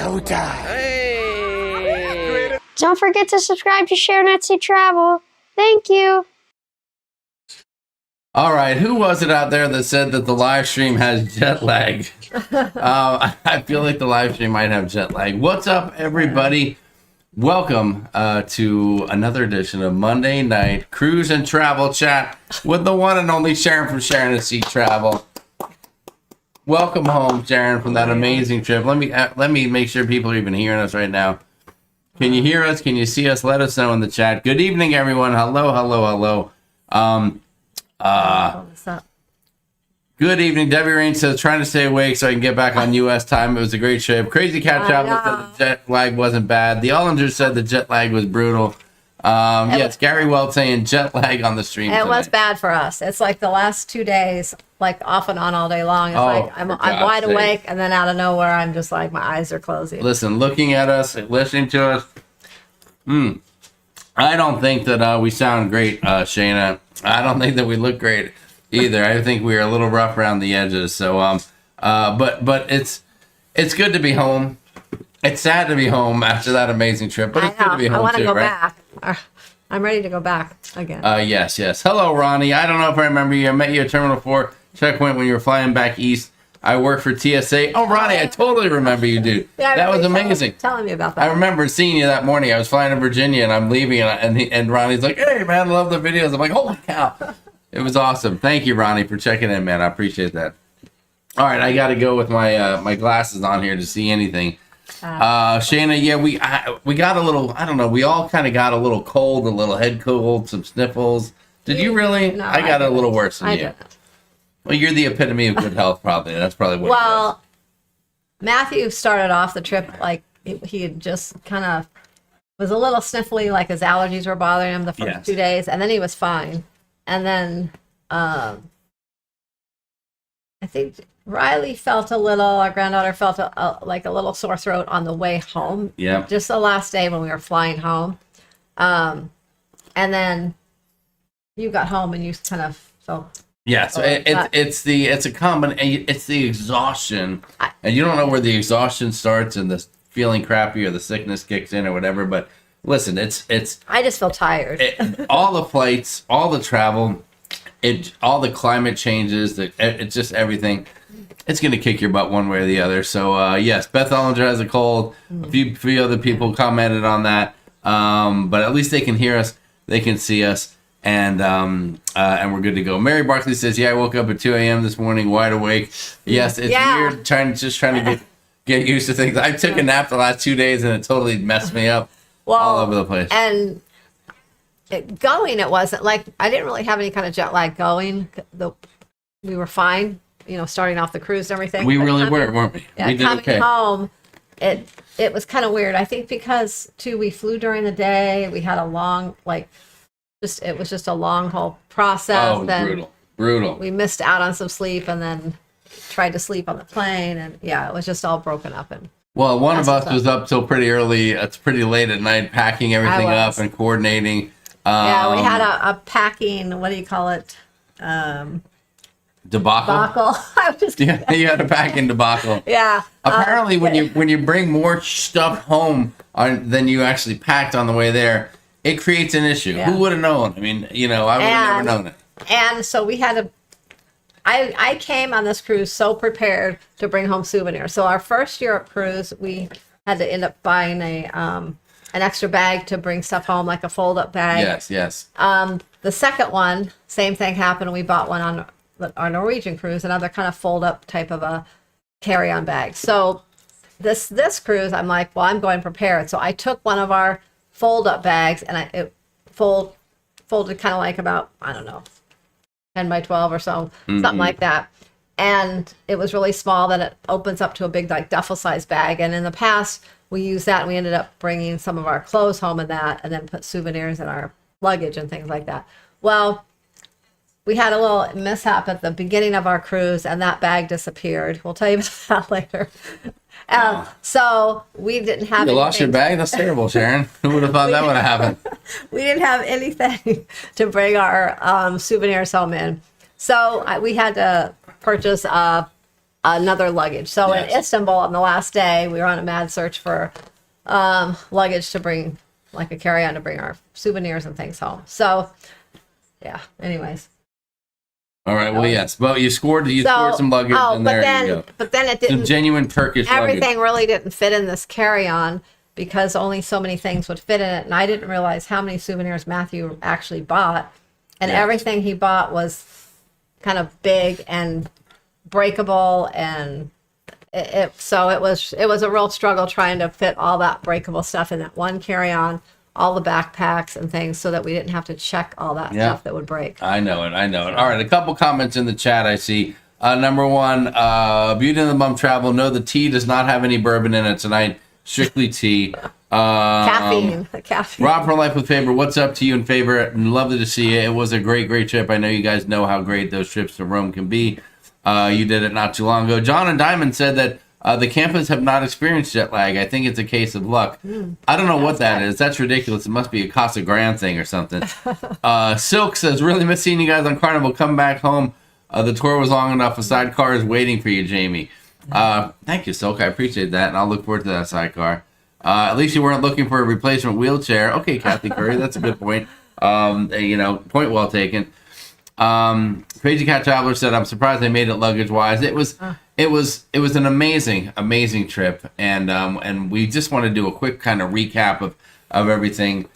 showtime. Hey! Don't forget to subscribe to Sharonatsea Travel. Thank you. All right, who was it out there that said that the live stream has jet lag? I feel like the live stream might have jet lag. What's up, everybody? Welcome to another edition of Monday Night Cruise and Travel Chat with the one and only Sharon from Sharonatsea Travel. Welcome home, Sharon, from that amazing trip. Let me make sure people are even hearing us right now. Can you hear us? Can you see us? Let us know in the chat. Good evening, everyone. Hello. What's up? Good evening. Debbie Rain says, trying to stay awake so I can get back on U.S. time. It was a great trip. Crazy Cat Travel said the jet lag wasn't bad. The Ollinger said the jet lag was brutal. Yes, Gary Weld saying jet lag on the stream It tonight. was bad for us. It's like the last 2 days, like off and on all day long. It's like I'm wide awake, and then out of nowhere, I'm just like, my eyes are closing. Listen, looking at us, listening to us, I don't think that we sound great, Shayna. I don't think that we look great either. I think we are a little rough around the edges. So, but it's good to be home. It's sad to be home after that amazing trip, but it's good to be home. I want to go right? back. I'm ready to go back again. Yes. Hello, Ronnie. I don't know if I remember you. I met you at Terminal 4 checkpoint when you were flying back east. I work for TSA. Oh, Ronnie, I totally remember you, dude. Yeah, that was amazing. Telling me about that. I remember seeing you that morning. I was flying to Virginia, and I'm leaving, and Ronnie's like, "Hey, man, I love the videos." I'm like, "Holy cow!" It was awesome. Thank you, Ronnie, for checking in, man. I appreciate that. All right, I got to go with my my glasses on here to see anything. Shayna, yeah, we got a little. I don't know. We all kind of got a little cold, a little head cold, some sniffles. Did you really? No, I got a little worse than you. didn't. Well, you're the epitome of good health, probably. That's probably what. Well, Matthew started off the trip like he had just kind of was a little sniffly, like his allergies were bothering him the first 2 days, and then he was fine. And then I think Riley felt a little, our granddaughter felt like a little sore throat on the way home. Yeah. Just the last day when we were flying home. And then you got home and you kind of felt. Yeah, so it's the exhaustion, and you don't know where the exhaustion starts and the feeling crappy or the sickness kicks in or whatever. But listen, it's I just feel tired. All the flights, all the travel, all the climate changes, it's just everything. It's gonna kick your butt one way or the other. So yes, Beth Ollinger has a cold. A few other people commented on that, but at least they can hear us, they can see us. And we're good to go. Mary Barkley says, "Yeah, I woke up at 2 a.m. this morning, wide awake." Yes, it's weird trying to get used to things. I took a nap the last 2 days, and it totally messed me up all over the place. And it wasn't like I didn't really have any kind of jet lag going. We were fine, starting off the cruise and everything. We really were, weren't we? Yeah, we did coming okay. home, it was kind of weird. I think because too we flew during the day. We had a long it was just a long whole process. Oh, then brutal. We missed out on some sleep and then tried to sleep on the plane, and it was just all broken up. And well, one of us was up till pretty early. It's pretty late at night, packing everything up and coordinating. We had a packing. What do you call it? Debacle. Yeah, you had a packing debacle. Yeah. Apparently, when you bring more stuff home than you actually packed on the way there, it creates an issue. Yeah. Who would have known? I mean, I would have never known it. And so we had I came on this cruise so prepared to bring home souvenirs. So our first Europe cruise, we had to end up buying an extra bag to bring stuff home, like a fold-up bag. Yes. The second one, same thing happened. We bought one on our Norwegian cruise, another kind of fold-up type of a carry-on bag. So this cruise, I'm like, well, I'm going prepared. So I took one of our fold-up bags, and it folded kind of like about, I don't know, 10 by 12 or so, something like that. And it was really small. Then it opens up to a big, like, duffel-sized bag. And in the past, we used that, and we ended up bringing some of our clothes home in that, and then put souvenirs in our luggage and things like that. Well, we had a little mishap at the beginning of our cruise, and that bag disappeared. We'll tell you about that later. So we didn't have. You lost your bag? That's terrible, Sharon. Who would have thought that would have happened? We didn't have anything to bring our souvenirs home in. So we had to purchase a another luggage. So in Yes. Istanbul, on the last day, we were on a mad search for luggage to bring, like a carry-on to bring our souvenirs and things home. So, yeah. Anyways, All right. Well, yes. Well, you scored some luggage, and there you go. but then it Some didn't. genuine Turkish Everything luggage. really didn't fit in this carry-on because only so many things would fit in it, and I didn't realize how many souvenirs Matthew actually bought, and Yeah. everything he bought was kind of big and breakable, and so it was a real struggle trying to fit all that breakable stuff in that one carry-on, all the backpacks and things, so that we didn't have to check all that Yeah. stuff that would break. I know it. All right, a couple comments in the chat I see. Number one, Beauty and the Bum Travel. No, the tea does not have any bourbon in it tonight. Strictly tea. Caffeine. Rob for Life with Faber, what's up to you and Faber? Lovely to see you. It was a great, great trip. I know you guys know how great those trips to Rome can be. You did it not too long ago. John and Diamond said that the campers have not experienced jet lag. I think it's a case of luck. I don't know what that is. That's ridiculous. It must be a Casa Grande thing or something. Silk says, really miss seeing you guys on Carnival. Come back home. The tour was long enough. A sidecar is waiting for you, Jamie. Thank you, Silk. I appreciate that, and I'll look forward to that sidecar. At least you weren't looking for a replacement wheelchair. Okay, Kathy Curry, that's a good point. Point well taken. Crazy Cat Traveler said, "I'm surprised they made it luggage wise. It was an amazing trip, and we just want to do a quick kind of recap of everything,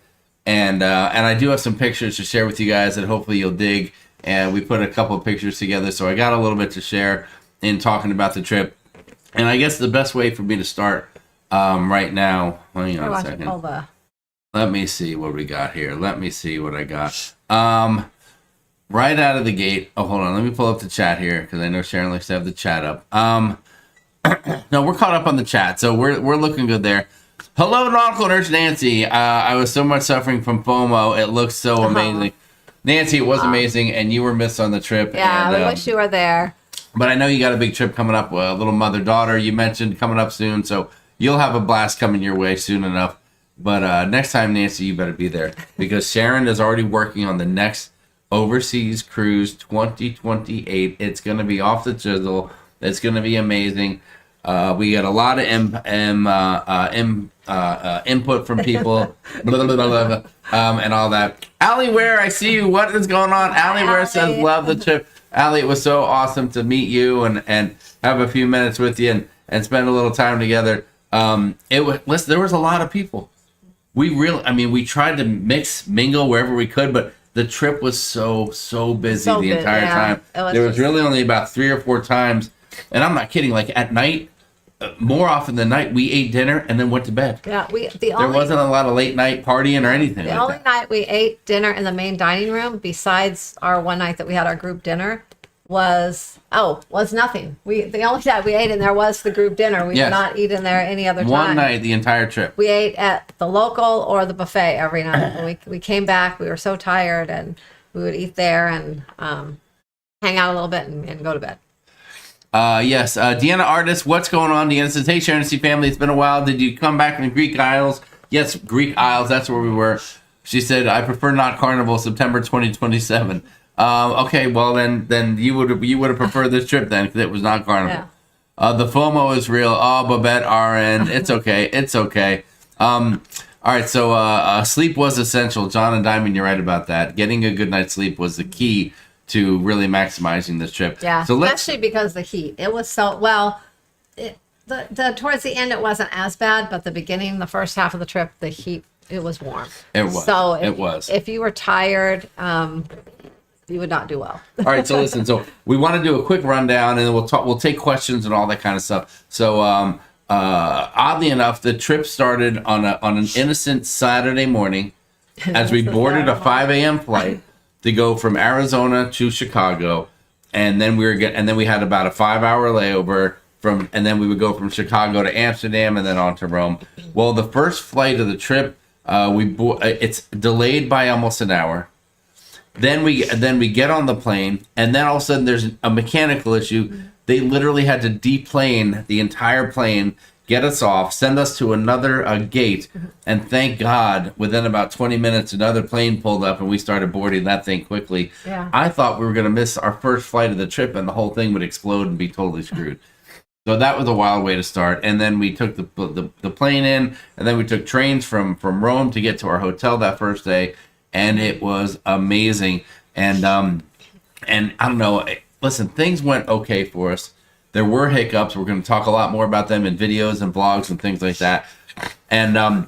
and I do have some pictures to share with you guys that hopefully you'll dig. And we put a couple of pictures together, so I got a little bit to share in talking about the trip. And I guess the best way for me to start right now. Hang on a second. Let me see what we got here. Let me see what I got. Right out of the gate. Oh, hold on. Let me pull up the chat here because I know Sharon likes to have the chat up. No, we're caught up on the chat, so we're looking good there. Hello, Nautical Nurse Nancy. I was so much suffering from FOMO. It looks so amazing. Nancy, it was amazing, and you were missed on the trip. Yeah, and, we wish you were there. But I know you got a big trip coming up, a little mother-daughter you mentioned coming up soon, so you'll have a blast coming your way soon enough. But next time, Nancy, you better be there because Sharon is already working on the next Overseas Cruise 2028. It's going to be off the chisel. It's going to be amazing. We got a lot of input from people, and all that. Allie Ware, I see you. What is going on? Allie Ware says, love the trip. Allie, it was so awesome to meet you and have a few minutes with you and spend a little time together. Listen, there was a lot of people. We tried to mingle wherever we could, but the trip was so busy the entire time. There was really only about 3 or 4 times, and I'm not kidding, like at night, more often than not, we ate dinner and then went to bed. Yeah, there wasn't a lot of late night partying or anything. The only night we ate dinner in the main dining room, besides our one night that we had our group dinner, was nothing. The only time we ate in there was the group dinner. We did not eat in there any other time. One night the entire trip. We ate at the local or the buffet every night. When we came back, we were so tired, and we would eat there and hang out a little bit and go to bed. Yes, Deanna Artist, what's going on? Deanna says, hey, Sharon C. family, it's been a while. Did you come back from Greek Isles? Yes, Greek Isles, that's where we were. She said, I prefer not Carnival, September 2027. Okay, well, then you would have preferred this trip then, because it was not Carnival. Yeah. The FOMO is real. Oh, Babette RN, it's okay, it's okay. All right, so sleep was essential. John and Diamond, you're right about that. Getting a good night's sleep was the key to really maximizing this trip. Yeah, so especially because the heat. It was so, towards the end it wasn't as bad, but the beginning, the first half of the trip, the heat, it was warm. It was. So if you were tired, you would not do well. All right, so listen, so we want to do a quick rundown, and then we'll take questions and all that kind of stuff. So oddly enough, the trip started on an innocent Saturday morning as we boarded a 5 a.m. flight to go from Arizona to Chicago, and then we had about a 5-hour layover and then we would go from Chicago to Amsterdam and then on to Rome. Well, the first flight of the trip, it's delayed by almost an hour. Then we get on the plane, and then all of a sudden there's a mechanical issue. They literally had to deplane the entire plane, get us off, send us to another gate, and thank God, within about 20 minutes, another plane pulled up, and we started boarding that thing quickly. Yeah. I thought we were going to miss our first flight of the trip, and the whole thing would explode and be totally screwed. So that was a wild way to start. And then we took the plane in, and then we took trains from Rome to get to our hotel that first day, and it was amazing. And I don't know, listen, things went okay for us. There were hiccups. We're going to talk a lot more about them in videos and vlogs and things like that. And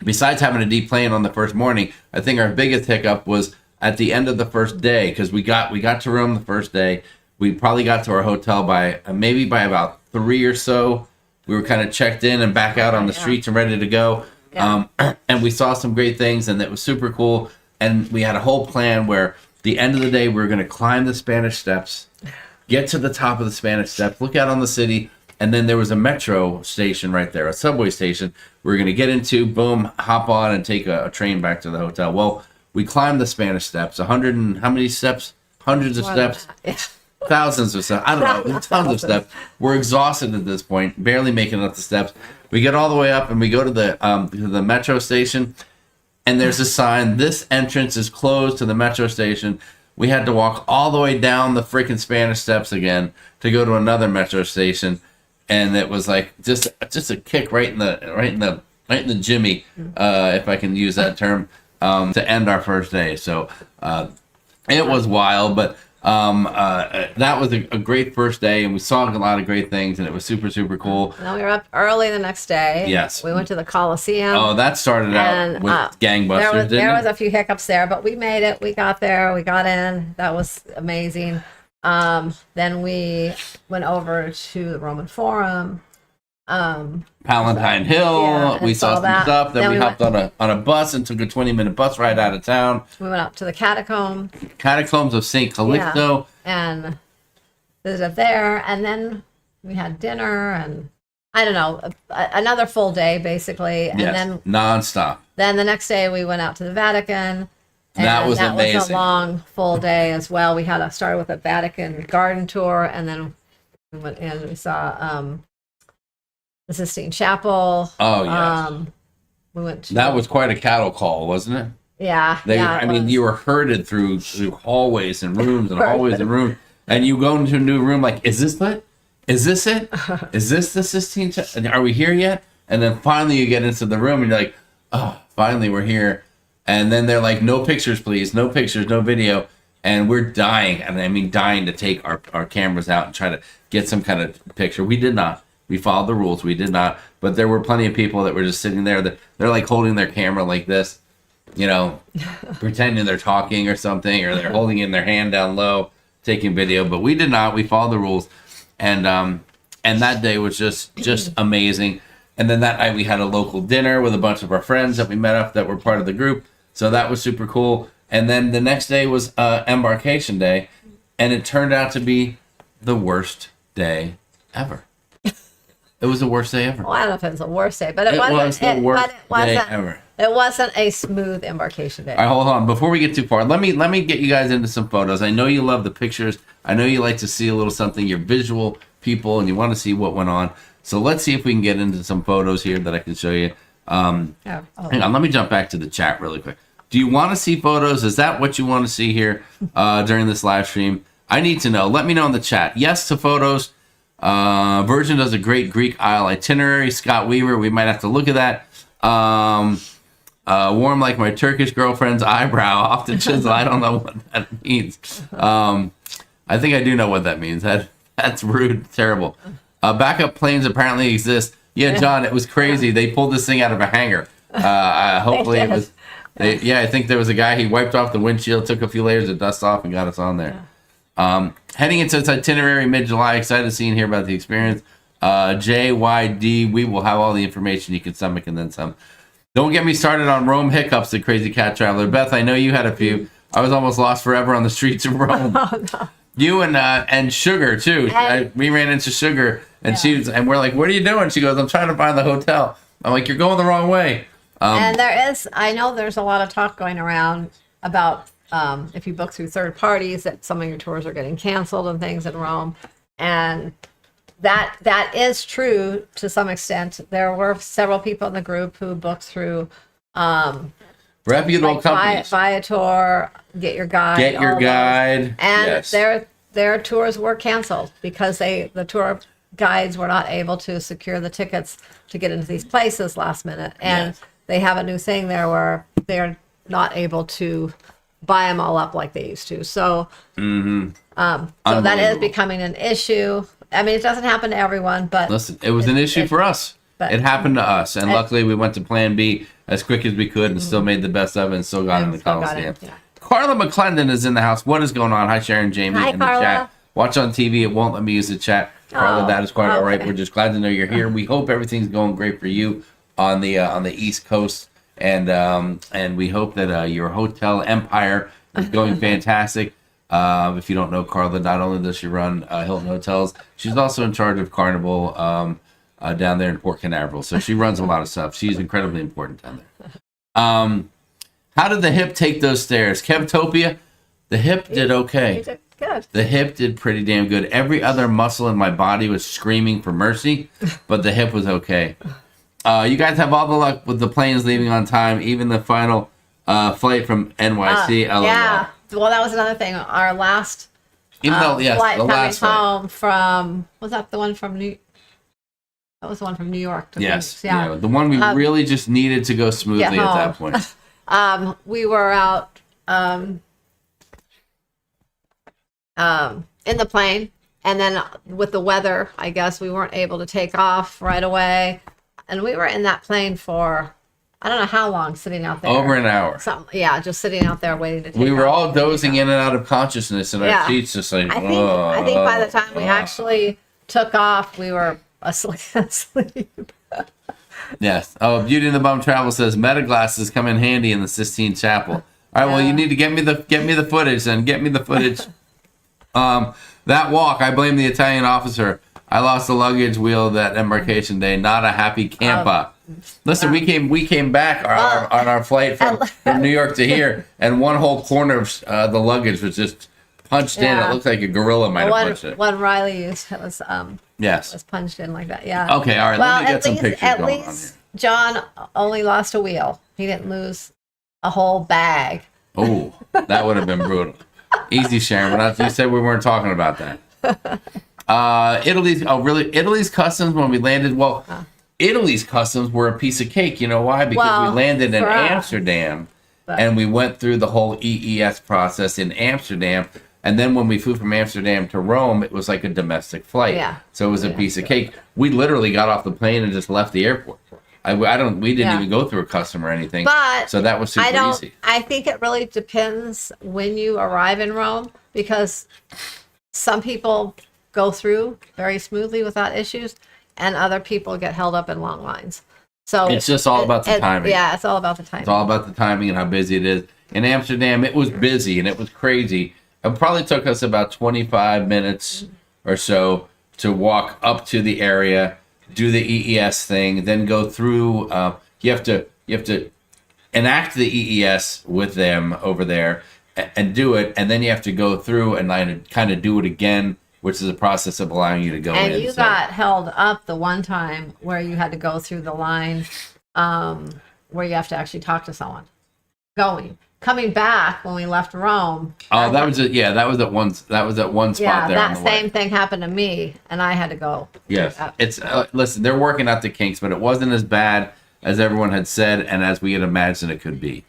besides having a deep plane on the first morning, I think our biggest hiccup was at the end of the first day, because we got to Rome the first day. We probably got to our hotel by about 3 or so. We were kind of checked in and back out on the streets and ready to go. Yeah. And we saw some great things, and it was super cool. And we had a whole plan where the end of the day we were going to climb the Spanish Steps, get to the top of the Spanish Steps, look out on the city, and then there was a metro station right there, a subway station. We were going to get into, boom, hop on, and take a train back to the hotel. Well, we climbed the Spanish Steps, 100 and how many steps? Hundreds of steps. Thousands of steps. I don't know, tons of steps. We're exhausted at this point, barely making it up the steps. We get all the way up and we go to the metro station, and there's a sign, this entrance is closed to the metro station. We had to walk all the way down the freaking Spanish Steps again to go to another metro station, and it was like just a kick right in the jimmy, if I can use that term, to end our first day. So it was wild, but that was a great first day, and we saw a lot of great things, and it was super, super cool. And then we were up early the next day. Yes. We went to the Coliseum. Oh, that started out with gangbusters, there didn't was it? a few hiccups there, but we made it. We got there. We got in. That was amazing. Then we went over to the Roman Forum. Palatine Hill. Yeah, We saw some that. stuff. Then Then we we hopped on a bus and took a 20-minute bus ride out of town. We went up to the catacomb. Catacombs of St. Calixto. And visited there. And then we had dinner and I don't know, another full day basically. And Yes, then nonstop. Then the next day we went out to the Vatican. And That was was a amazing. long, full day as well. We had started with a Vatican garden tour, and then we went in and we saw the Sistine Chapel. Oh, yes. We went to That was quite a cattle call, wasn't it? yeah. I mean, you were herded through hallways and rooms and hallways and rooms, and you go into a new room like, is this it? Is this it? Is this the Sistine Chapel? Are we here yet? And then finally you get into the room and you're like, oh, finally we're here. And then they're like, no pictures, please. No pictures, no video. And we're dying. And I mean, dying to take our cameras out and try to get some kind of picture. We did not. We followed the rules. We did not. But there were plenty of people that were just sitting there that they're like holding their camera like this, you know, pretending they're talking or something, or they're holding in their hand down low, taking video. But we did not. We followed the rules. And that day was just amazing. And then that night we had a local dinner with a bunch of our friends that we met up that were part of the group. So that was super cool. And then the next day was embarkation day, and it turned out to be the worst day ever. It was the worst day ever. Well, I don't know if it was the worst day, but It was the worst day ever. It wasn't a smooth embarkation day. All right, hold on. Before we get too far, let me get you guys into some photos. I know you love the pictures. I know you like to see a little something. You're visual people, and you want to see what went on. So let's see if we can get into some photos here that I can show you. Hang on, let me jump back to the chat really quick. Do you want to see photos? Is that what you want to see here during this live stream? I need to know. Let me know in the chat. Yes to photos. Virgin does a great Greek Isle itinerary. Scott Weaver, we might have to look at that. Warm like my Turkish girlfriend's eyebrow off the chisel. I don't know what that means. I think I do know what that means. That's rude, terrible. Backup planes apparently exist. Yeah, John, it was crazy. They pulled this thing out of a hangar. Hopefully it was. I think there was a guy. He wiped off the windshield, took a few layers of dust off, and got us on there. Heading into its itinerary mid-July. Excited to see and hear about the experience. JYD, we will have all the information you can stomach and then some. Don't get me started on Rome hiccups, the crazy cat traveler. Beth, I know you had a few. I was almost lost forever on the streets of Rome. Oh, no. You and Sugar too. We ran into Sugar, and and we're like, "What are you doing?" She goes, "I'm trying to find the hotel." I'm like, "You're going the wrong way." And I know there's a lot of talk going around about if you book through third parties that some of your tours are getting canceled and things in Rome, and that is true to some extent. There were several people in the group who booked through reputable companies. Viator, Get Your Guide, Get Your Guide, and yes. their tours were canceled because the tour guides were not able to secure the tickets to get into these places last minute. And Yes. they have a new thing there where they're not able to buy them all up like they used to. So, so that is Unbelievable. becoming an issue. I mean, it doesn't happen to everyone, but Listen, it was an issue for us. but- It happened to us, and luckily we went to Plan B as quick as we could, and still made the best of it, and still got in the still got Coliseum. it, yeah. Carla McClendon is in the house. What is going on? Hi, Sharon, Jamie, Hi, in the Carla. chat. Watch on TV. It won't let me use the chat. Carla, Oh, that is quite all right. okay. We're just glad to know you're here. We hope everything's going great for you on the East Coast, and we hope that your hotel empire is going fantastic. If you don't know Carla, not only does she run Hilton Hotels, she's also in charge of Carnival down there in Port Canaveral. So she runs a lot of stuff. She's incredibly important down there. How did the hip take those stairs? Kevtopia, the hip did okay. you did good. The hip did pretty damn good. Every other muscle in my body was screaming for mercy, but the hip was okay. You guys have all the luck with the planes leaving on time, even the final flight from NYC. LOL. Yeah. Well, that was another thing. Our last Even though, yes, flight the coming last flight. home from, was that the one from that was the one from New York to Yes. Phoenix, yeah. Yeah. The one we really just needed to go smoothly Get at that home. point. We were out in the plane, and then with the weather, I guess we weren't able to take off right away, and we were in that plane for I don't know how long, sitting out there. Over an hour. Yeah, just sitting out there waiting to take We were off. all dozing in and out of consciousness in our Yeah. seats, just like, I think by the time we actually took off, we were asleep. Yes. Oh, Beauty and the Bum Travel says meta glasses come in handy in the Sistine Chapel. All right. Well, Yeah. you need to get me the footage then. Get me the footage. That walk, I blame the Italian officer. I lost the luggage wheel that embarkation day. Not a happy camper. Listen, we came back on our flight from New York to here, and one whole corner of the luggage was just punched in. Yeah. It looked like a gorilla might have punched it. One Riley used was Yes. punched in like that. Yeah. Okay. All right. Well, Let me get some pictures at going on here. least John only lost a wheel. He didn't lose a whole bag. Oh, that would have been brutal. Easy, Sharon. But you said we weren't talking about that. Italy's customs when we landed. Well, Italy's customs were a piece of cake. You know why? Because Well, we landed in for us, Amsterdam, but- and we went through the whole EES process in Amsterdam. And then when we flew from Amsterdam to Rome, it was like a domestic flight. Yeah. So it was a piece of cake. We literally got off the plane and just left the airport. We didn't Yeah. even go through a custom or anything. But so that was super easy. I think it really depends when you arrive in Rome, because some people go through very smoothly without issues, and other people get held up in long lines. So It's just all about the timing. Yeah, it's all about the timing. It's all about the timing and how busy it is. In Amsterdam, it was busy and it was crazy. It probably took us about 25 minutes or so to walk up to the area, do the EES thing, then go through. You have to enact the EES with them over there and do it, and then you have to go through and kind of do it again, which is a process of allowing you to go in. And you got held up the one time where you had to go through the line where you have to actually talk to someone. Coming back when we left Rome. Oh, that was it. Yeah, that was at one spot Yeah, there. that on the way. same thing happened to me, and I had to go. Yes, it's listen. They're working out the kinks, but it wasn't as bad as everyone had said and as we had imagined it could be.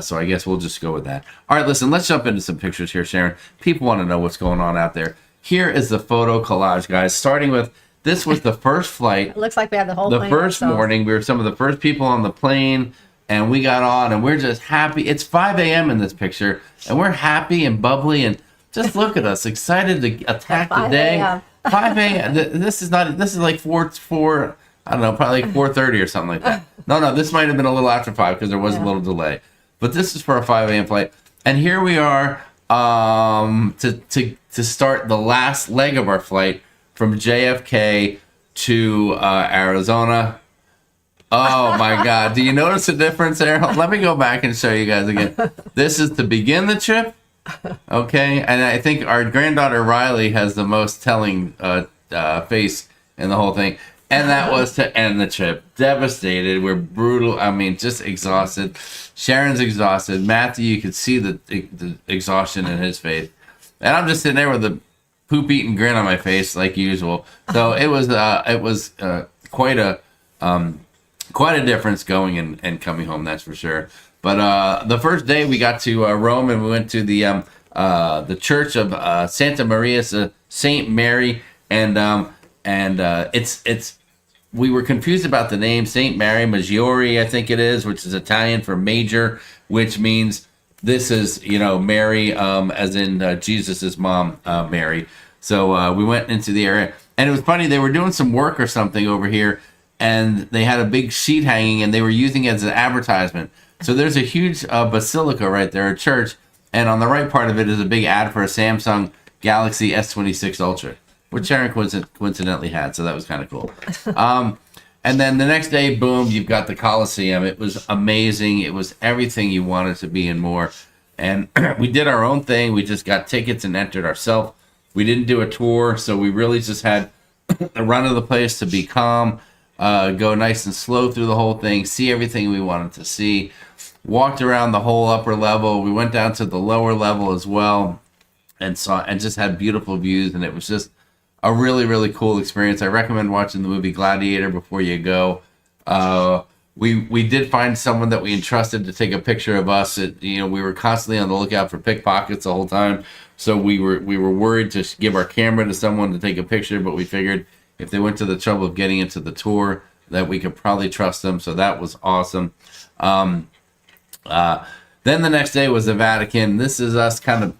So I guess we'll just go with that. All right, listen. Let's jump into some pictures here, Sharon. People want to know what's going on out there. Here is the photo collage, guys. Starting with this was the first flight. It looks like we had the whole The plane first ourselves. morning, we were some of the first people on the plane, and we got on, and we're just happy. It's 5 a.m. in this picture, and we're happy and bubbly, and just look at us, excited to attack the 5 day. a.m. 5 a.m. This is like 4. I don't know, probably like 4:30 or something like that. No, this might have been a little after 5 because there was a little delay. But this is for a 5 a.m. flight, and here we are to start the last leg of our flight from JFK to Arizona. Oh my God. Do you notice the difference there? Let me go back and show you guys again. This is to begin the trip. Okay. And I think our granddaughter Riley has the most telling face in the whole thing. And that was to end the trip. Devastated. We're brutal. I mean, just exhausted. Sharon's exhausted. Matthew, you could see the exhaustion in his face. And I'm just sitting there with poop eating grin on my face like usual. So it was quite a difference going and coming home, that's for sure. But the first day we got to Rome, and we went to the church of Santa Maria, Saint Mary, and it's we were confused about the name Saint Mary Maggiore, I think it is, which is Italian for major, which means this is Mary, as in Jesus's mom, Mary. So we went into the area, and it was funny. They were doing some work or something over here, and they had a big sheet hanging, and they were using it as an advertisement. So there's a huge basilica right there, a church, and on the right part of it is a big ad for a Samsung Galaxy S26 Ultra, which Sharon coincidentally had, so that was kind of cool. And then the next day, boom, you've got the Coliseum. It was amazing. It was everything you wanted to be and more. And we did our own thing. We just got tickets and entered ourselves. We didn't do a tour, so we really just had the run of the place to be calm, go nice and slow through the whole thing, see everything we wanted to see. Walked around the whole upper level. We went down to the lower level as well, and just had beautiful views, and it was just a really, really cool experience. I recommend watching the movie Gladiator before you go. We did find someone that we entrusted to take a picture of us. We were constantly on the lookout for pickpockets the whole time, so we were worried to give our camera to someone to take a picture, but we figured if they went to the trouble of getting into the tour, that we could probably trust them, so that was awesome. Then the next day was the Vatican. This is us kind of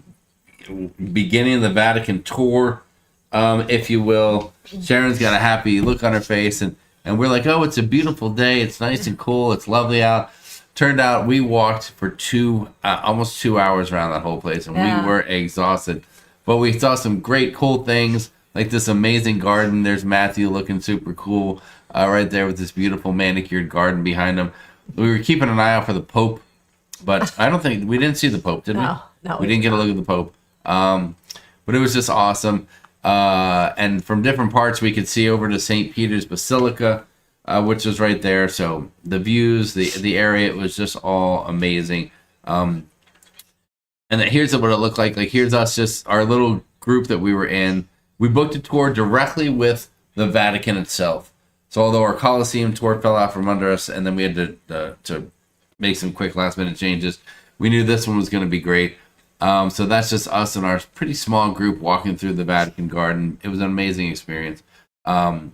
beginning the Vatican tour, if you will. Sharon's got a happy look on her face, and we're like, oh, it's a beautiful day. It's nice and cool. It's lovely out. Turned out we walked for almost 2 hours around that whole place, and we were exhausted. But we saw some great, cool things, like this amazing garden. There's Matthew looking super cool right there with this beautiful manicured garden behind him. We were keeping an eye out for the Pope, but I don't think we didn't see the Pope, did we? No, we didn't get a look at the Pope. But it was just awesome. And from different parts, we could see over to St. Peter's Basilica, which was right there. So the views, the area, it was just all amazing. And then here's what it looked like. Like, here's us, just our little group that we were in. We booked a tour directly with the Vatican itself. So although our Coliseum tour fell out from under us, and then we had to make some quick last-minute changes, we knew this one was going to be great. So that's just us and our pretty small group walking through the Vatican Garden. It was an amazing experience. And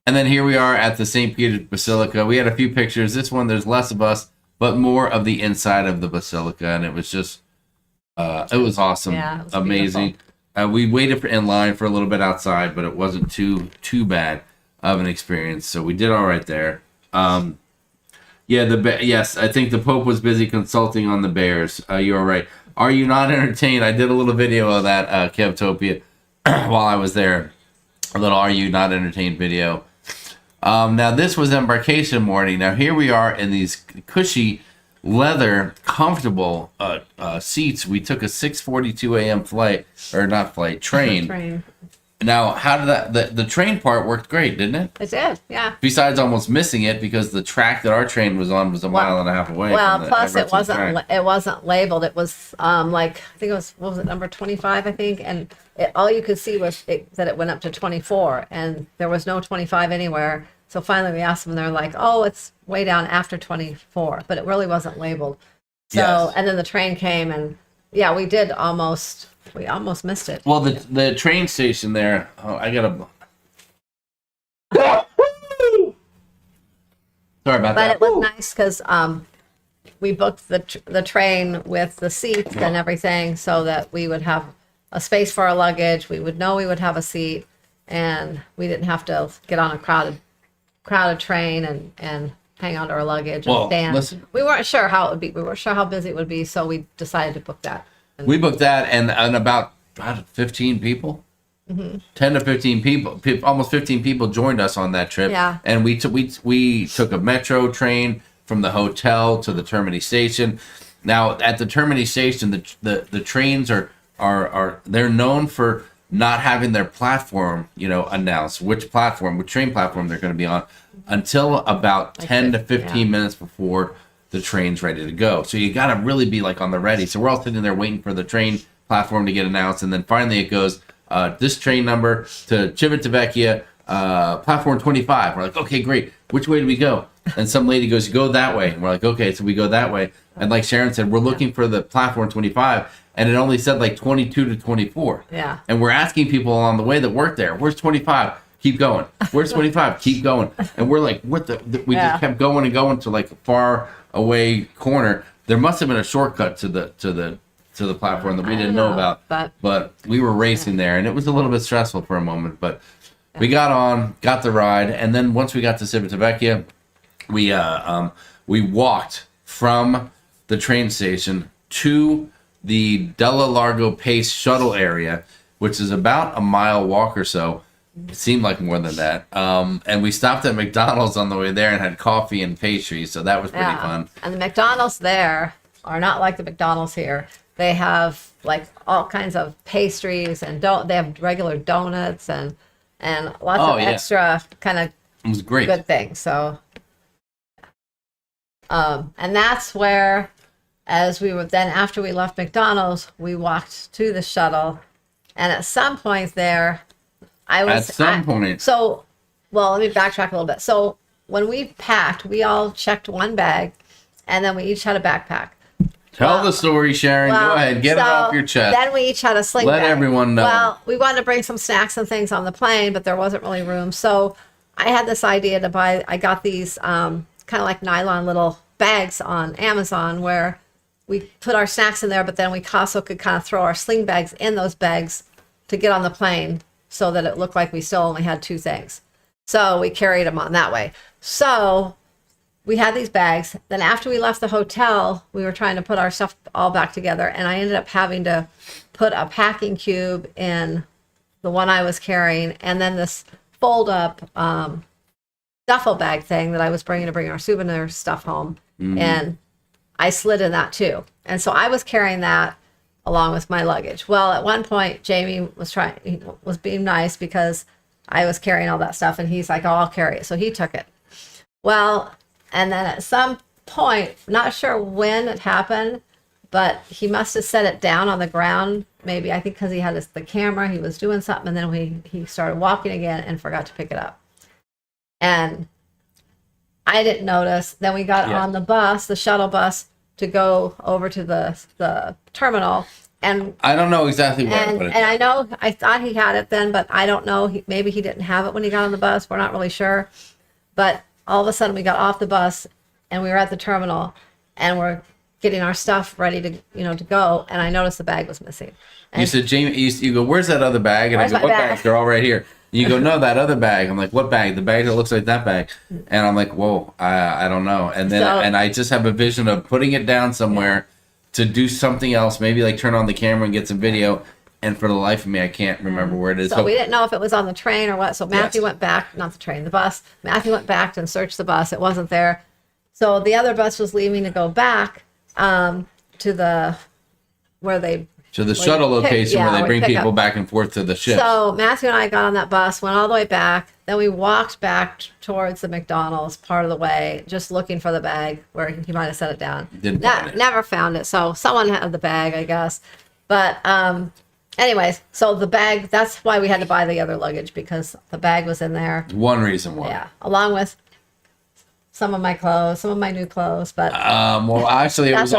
then here we are at the St. Peter's Basilica. We had a few pictures. This one, there's less of us, but more of the inside of the Basilica. And it was just, it was awesome. Yeah, it was amazing. We waited in line for a little bit outside, but it wasn't too bad of an experience. So we did all right there. Yes, I think the Pope was busy consulting on the bears. You are right. Are you not entertained? I did a little video of that, Kevtopia, while I was there. A little Are You Not Entertained video. Now, this was embarkation morning. Now, here we are in these cushy, leather, comfortable seats. We took a 6:42 a.m. train. Now, how did the train part worked great, didn't it? It did, yeah. Besides almost missing it because the track that our train was on was a mile and a half away. Well, from plus it Everton wasn't labeled. It was like, I think it was, what was it, number 25, I think, and all you could see was that it went up to 24, and there was no 25 anywhere. So finally we asked them, and they're like, oh, it's way down after 24, but it really wasn't labeled. So, Yes. And then the train came, and yeah, we almost missed it. Well, the train station there, I gotta. Sorry about But that. it was nice because we booked the train with the seats and everything so that we would have a space for our luggage. We would know we would have a seat, and we didn't have to get on a crowded train and hang on to our luggage and Well, stand. listen. We weren't sure how it would be. We weren't sure how busy it would be, so we decided to book that. We booked that, and about 15 people, 10 to 15 people, almost 15 people joined us on that trip. Yeah. And we took a metro train from the hotel to the Termini station. Now, at the Termini station, the trains are they're known for not having their platform, announced which train platform they're going to be on until about 10 to 15 minutes before the train's ready to go. So you got to really be like on the ready. So we're all sitting there waiting for the train platform to get announced, and then finally it goes this train number to Civitavecchia, platform 25. We're like, okay, great. Which way do we go? And some lady goes, you go that way. And we're like, okay, so we go that way. And like Sharon said, we're looking for the platform 25, and it only said like 22 to 24. Yeah. And we're asking people along the way that work there, where's 25? Keep going. Where's 25? Keep going. And we're like, what the? We just kept going and going to like a far away corner. There must have been a shortcut to the platform that we didn't know about. But we were racing there, and it was a little bit stressful for a moment. But we got on, got the ride, and then once we got to Civitavecchia, we walked from the train station to the Della Largo Pace shuttle area, which is about a mile walk or so. It seemed like more than that. And we stopped at McDonald's on the way there and had coffee and pastries, so that was pretty fun. And the McDonald's there are not like the McDonald's here. They have like all kinds of pastries and they have regular donuts and lots of extra kind of it was great. Good things. So, and that's where, as we were then after we left McDonald's, we walked to the shuttle, and at some point there. So, well, let me backtrack a little bit. So when we packed, we all checked one bag, and then we each had a backpack. Tell the story, Sharon. Go ahead. Get it off your chest. Then we each had a sling bag. Let everyone know. Well, we wanted to bring some snacks and things on the plane, but there wasn't really room. So I had this idea to buy, I got these kind of like nylon little bags on Amazon where we put our snacks in there, but then we also could kind of throw our sling bags in those bags to get on the plane, so that it looked like we still only had two things. So we carried them on that way. So we had these bags. Then after we left the hotel, we were trying to put our stuff all back together. And I ended up having to put a packing cube in the one I was carrying. And then this fold up duffel bag thing that I was bringing to bring our souvenir stuff home. Mm-hmm. And I slid in that too. And so I was carrying that along with my luggage. Well, at one point, Jamie was being nice because I was carrying all that stuff, and he's like, oh, I'll carry it. So he took it. Well, and then at some point, not sure when it happened, but he must have set it down on the ground. Maybe, I think because he had the camera, he was doing something, and then he started walking again and forgot to pick it up. And I didn't notice. Then we got on the bus, the shuttle bus, to go over to the terminal, and I don't know exactly where. And I know I thought he had it then, but I don't know. Maybe he didn't have it when he got on the bus. We're not really sure. But all of a sudden, we got off the bus, and we were at the terminal, and we're getting our stuff ready to go. And I noticed the bag was missing. And you said, Jamie, you go, where's that other bag? And I go, what bags? They're all right here. You go, no, that other bag. I'm like, what bag? The bag that looks like that bag. And I'm like, whoa, I don't know. And then and I just have a vision of putting it down somewhere to do something else, maybe like turn on the camera and get some video. And for the life of me, I can't remember where it is. So we didn't know if it was on the train or what. So Matthew went back, not the train, the bus. Matthew went back and searched the bus. It wasn't there. So the other bus was leaving to go back to the shuttle location where they bring people back and forth to the ship. So Matthew and I got on that bus, went all the way back. Then we walked back towards the McDonald's part of the way, just looking for the bag where he might have set it down. Never found it. So someone had the bag, I guess. But anyways, so the bag, that's why we had to buy the other luggage, because the bag was in there. One reason why. Yeah, along with some of my clothes, some of my new clothes, but well, actually, it was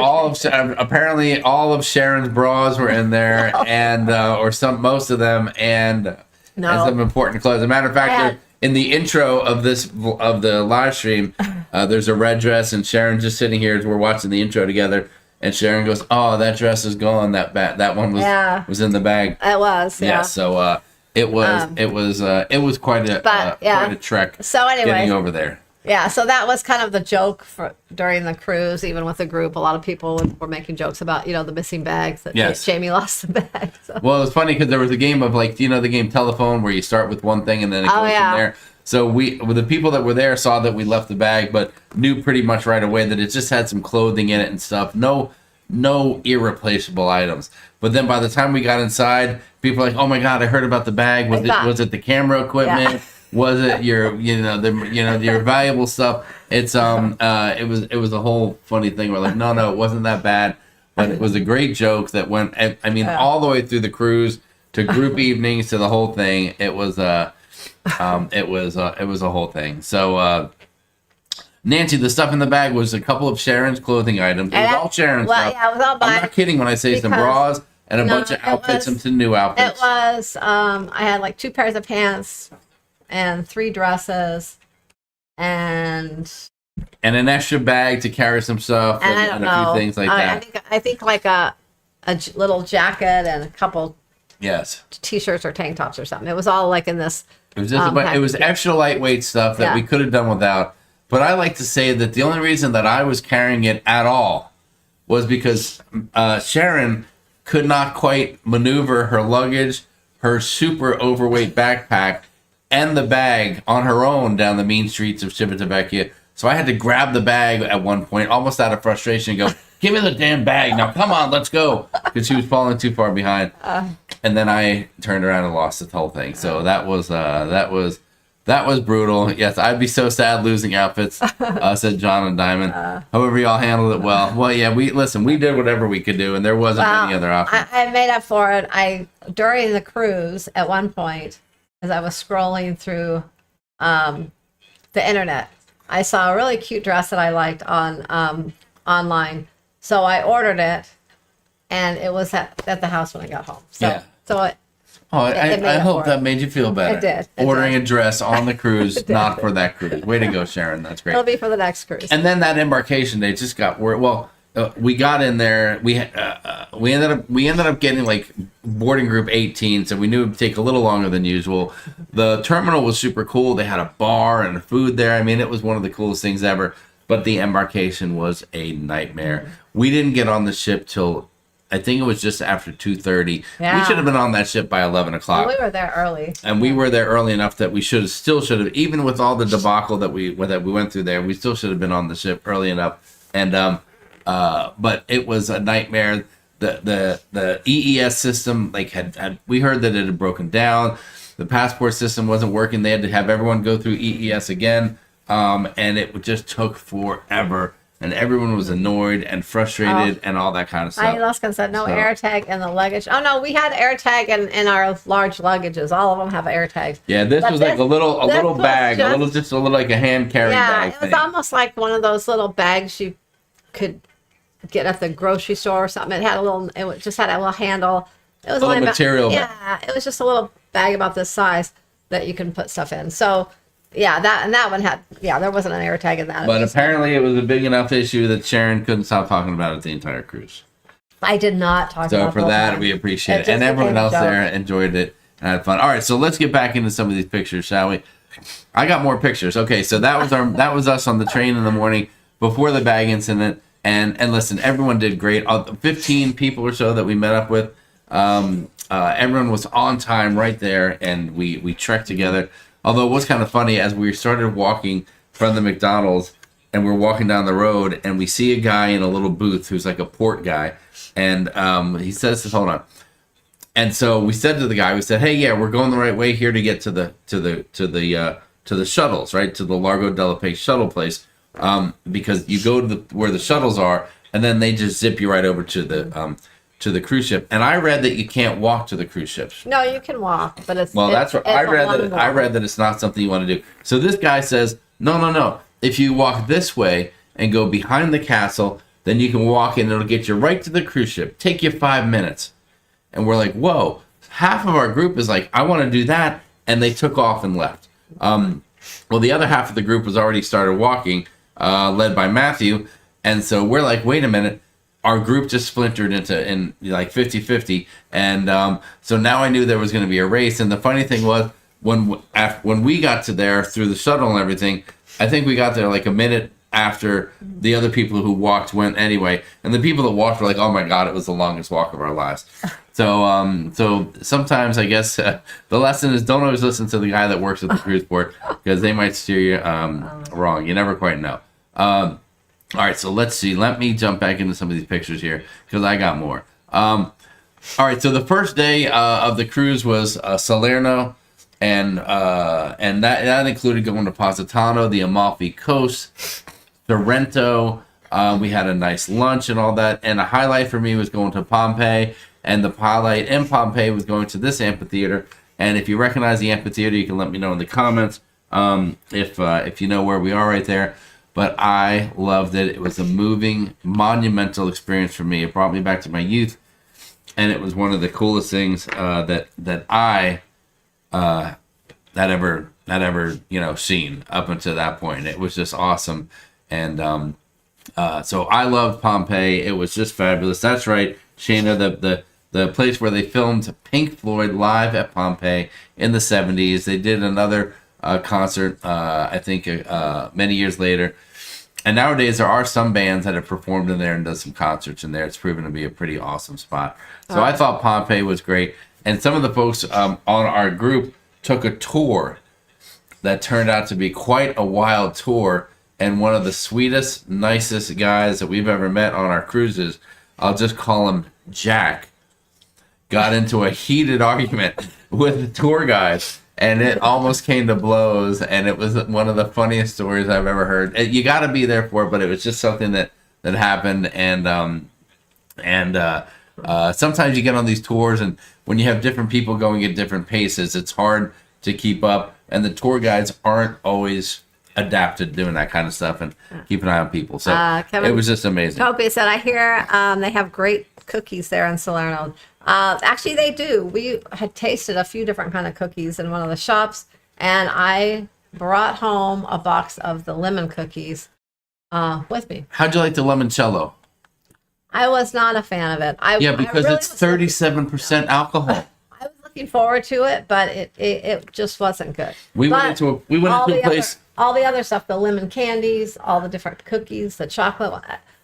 apparently all of Sharon's bras were in there, and or most of them, and some important clothes. As a matter of fact, in the intro of the live stream, there's a red dress, and Sharon just sitting here as we're watching the intro together, and Sharon goes, "Oh, that dress is gone. That one was in the bag." It was, yeah. So it was quite a trek. So anyway, getting over there. Yeah, so that was kind of the joke during the cruise, even with the group. A lot of people were making jokes about, the missing bags, that Jamie lost the bag. So. Well, it was funny because there was a game of the game Telephone where you start with one thing and then it goes from there. So the people that were there saw that we left the bag, but knew pretty much right away that it just had some clothing in it and stuff. No irreplaceable items. But then by the time we got inside, people were like, "Oh my God, I heard about the bag. Was it the camera equipment? Yeah. Was it your your valuable stuff?" It's it was a whole funny thing. We're like, no, it wasn't that bad, but it was a great joke that went. I mean, all the way through the cruise to group evenings to the whole thing. It was it was a whole thing. So Nancy, the stuff in the bag was a couple of Sharon's clothing items. It was all Sharon's stuff. Yeah, it was all mine. I'm not kidding when I say some bras and a bunch of outfits and some new outfits. It was, I had like 2 pairs of pants and 3 dresses and an extra bag to carry some stuff and a few things like that. I think like a little jacket and a couple t-shirts or tank tops or something. It was all like in this. It was just it was extra lightweight stuff that we could have done without. But I like to say that the only reason that I was carrying it at all was because Sharon could not quite maneuver her luggage, her super overweight backpack, and the bag on her own down the mean streets of Civitavecchia. So I had to grab the bag at one point, almost out of frustration, and go, "Give me the damn bag now! Come on, let's go!" Because she was falling too far behind. And then I turned around and lost the whole thing. So that was brutal. Yes, I'd be so sad losing outfits, said John and Diamond. However, y'all handled it well. Well, yeah, we did whatever we could do, and there wasn't any other option. I made up for it. During the cruise, at one point, as I was scrolling through the internet, I saw a really cute dress that I liked on online. So I ordered it, and it was at the house when I got home. So I hope that made you feel better. It did. Ordering a dress on the cruise, not for that cruise. Way to go, Sharon. That's great. It'll be for the next cruise. And then that embarkation day just got we got in there. We ended up getting like boarding group 18, so we knew it would take a little longer than usual. The terminal was super cool. They had a bar and food there. I mean, it was one of the coolest things ever. But the embarkation was a nightmare. We didn't get on the ship till I think it was just after 2:30. Yeah. We should have been on that ship by 11 o'clock. Well, we were there early. And we were there early enough that we should have, even with all the debacle that we went through there, we still should have been on the ship early enough. And but it was a nightmare. The EES system, like we heard that it had broken down. The passport system wasn't working. They had to have everyone go through EES again. And it just took forever. And everyone was annoyed and frustrated and all that kind of stuff. I was going to say, no air tag in the luggage. Oh, no, we had air tag in our large luggages. All of them have air tags. Yeah, this was like a little bag, just a little like a hand carry bag. Yeah, it was almost like one of those little bags you could get at the grocery store or something. It just had a little handle. It was a little material bag. Yeah, it was just a little bag about this size that you can put stuff in. So, yeah, that one had, there wasn't an air tag in that. But apparently it was a big enough issue that Sharon couldn't stop talking about it the entire cruise. I did not talk about it. So for that, we appreciate it. And everyone else there enjoyed it and had fun. All right, so let's get back into some of these pictures, shall we? I got more pictures. Okay, so that was us on the train in the morning before the bag incident. And listen, everyone did great. 15 people or so that we met up with. Everyone was on time right there, and we trekked together. Although it was kind of funny, as we started walking from the McDonald's and we're walking down the road and we see a guy in a little booth who's like a port guy. And he says, hold on. And so we said to the guy, we said, hey, yeah, we're going the right way here to get to the shuttles, right? To the Largo de la Paz shuttle place. Because you go to where the shuttles are and then they just zip you right over to the cruise ship. And I read that you can't walk to the cruise ships. No, you can walk, but it's that's what I read. I read that it's not something you want to do. So this guy says, no. If you walk this way and go behind the castle, then you can walk and it'll get you right to the cruise ship. Take you 5 minutes. And we're like, whoa. Half of our group is like, I want to do that, and they took off and left. Well, the other half of the group was already started walking, led by Matthew, and so we're like, wait a minute. Our group just splintered in like 50-50, and so now I knew there was going to be a race. And the funny thing was, when we got to there through the shuttle and everything, I think we got there like a minute after the other people who walked went anyway. And the people that walked were like, "Oh my God, it was the longest walk of our lives." So sometimes I guess the lesson is don't always listen to the guy that works at the cruise port because they might steer you wrong. You never quite know. All right, so let's see. Let me jump back into some of these pictures here because I got more. All right, so the first day of the cruise was Salerno, and that included going to Positano, the Amalfi Coast, Sorrento. We had a nice lunch and all that, and a highlight for me was going to Pompeii And the highlight in Pompeii was going to this amphitheater. And if you recognize the amphitheater, you can let me know in the comments if you know where we are right there. But I loved it. It was a moving, monumental experience for me. It brought me back to my youth, and it was one of the coolest things that ever seen up until that point. It was just awesome, and so I loved Pompeii. It was just fabulous. That's right, Shayna, the place where they filmed Pink Floyd live at Pompeii in the 70s. They did another concert, I think, many years later. And nowadays, there are some bands that have performed in there and done some concerts in there. It's proven to be a pretty awesome spot. So I thought Pompeii was great. And some of the folks on our group took a tour that turned out to be quite a wild tour. And one of the sweetest, nicest guys that we've ever met on our cruises, I'll just call him Jack, got into a heated argument with the tour guides. And it almost came to blows, and it was one of the funniest stories I've ever heard. You got to be there for it, but it was just something that happened. And sometimes you get on these tours, and when you have different people going at different paces, it's hard to keep up. And the tour guides aren't always adapted to doing that kind of stuff and keep an eye on people. So Kevin, it was just amazing. Toby said, I hear they have great cookies there in Salerno. Actually, they do. We had tasted a few different kind of cookies in one of the shops, and I brought home a box of the lemon cookies with me. How'd you like the limoncello? I was not a fan of it. Because it's 37% alcohol. I was looking forward to it, but it just wasn't good. We went into a place. All the other stuff, the lemon candies, all the different cookies, the chocolate,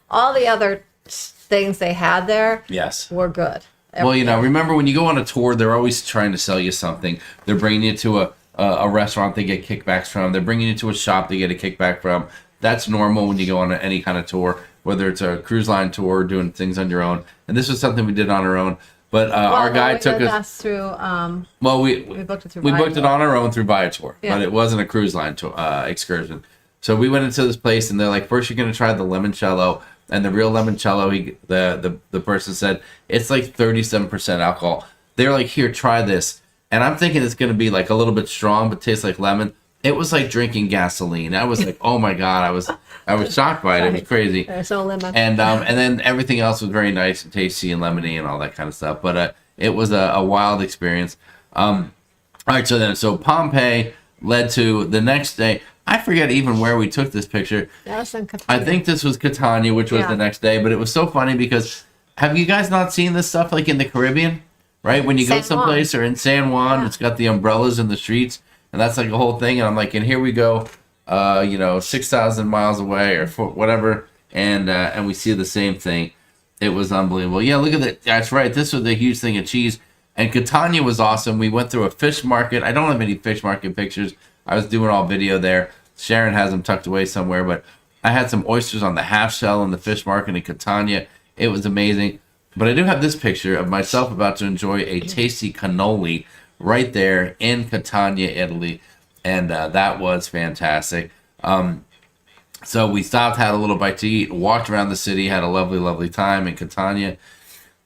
all the other things they had there, Yes, were good. Well, remember when you go on a tour, they're always trying to sell you something. They're bringing you to a restaurant they get kickbacks from. They're bringing you to a shop they get a kickback from. That's normal when you go on any kind of tour, whether it's a cruise line tour or doing things on your own. And this was something we did on our own. But our guide took us through. We booked it through. We booked it on our own through Viator, Yeah. but it wasn't a cruise line excursion. So we went into this place, and they're like, first you're going to try the limoncello. And the real limoncello, the person said, it's like 37% alcohol. They're like, here, try this. And I'm thinking it's going to be like a little bit strong, but tastes like lemon. It was like drinking gasoline. I was like, oh my God, I was shocked by it. It was crazy. There's no lemon. And then everything else was very nice and tasty and lemony and all that kind of stuff. But it was a wild experience. All right, so Pompeii led to the next day. I forget even where we took this picture. That was in Catania. I think this was Catania, which was the next day. But it was so funny because have you guys not seen this stuff like in the Caribbean? Right? When you go someplace or in San Juan, it's got the umbrellas in the streets. And that's like a whole thing. And I'm like, and here we go, 6,000 miles away or whatever. And we see the same thing. It was unbelievable. Yeah, look at that. That's right. This was a huge thing of cheese. And Catania was awesome. We went through a fish market. I don't have any fish market pictures. I was doing all video there. Sharon has them tucked away somewhere, but I had some oysters on the half shell in the fish market in Catania. It was amazing. But I do have this picture of myself about to enjoy a tasty cannoli right there in Catania, Italy. And that was fantastic. So we stopped, had a little bite to eat, walked around the city, had a lovely, lovely time in Catania.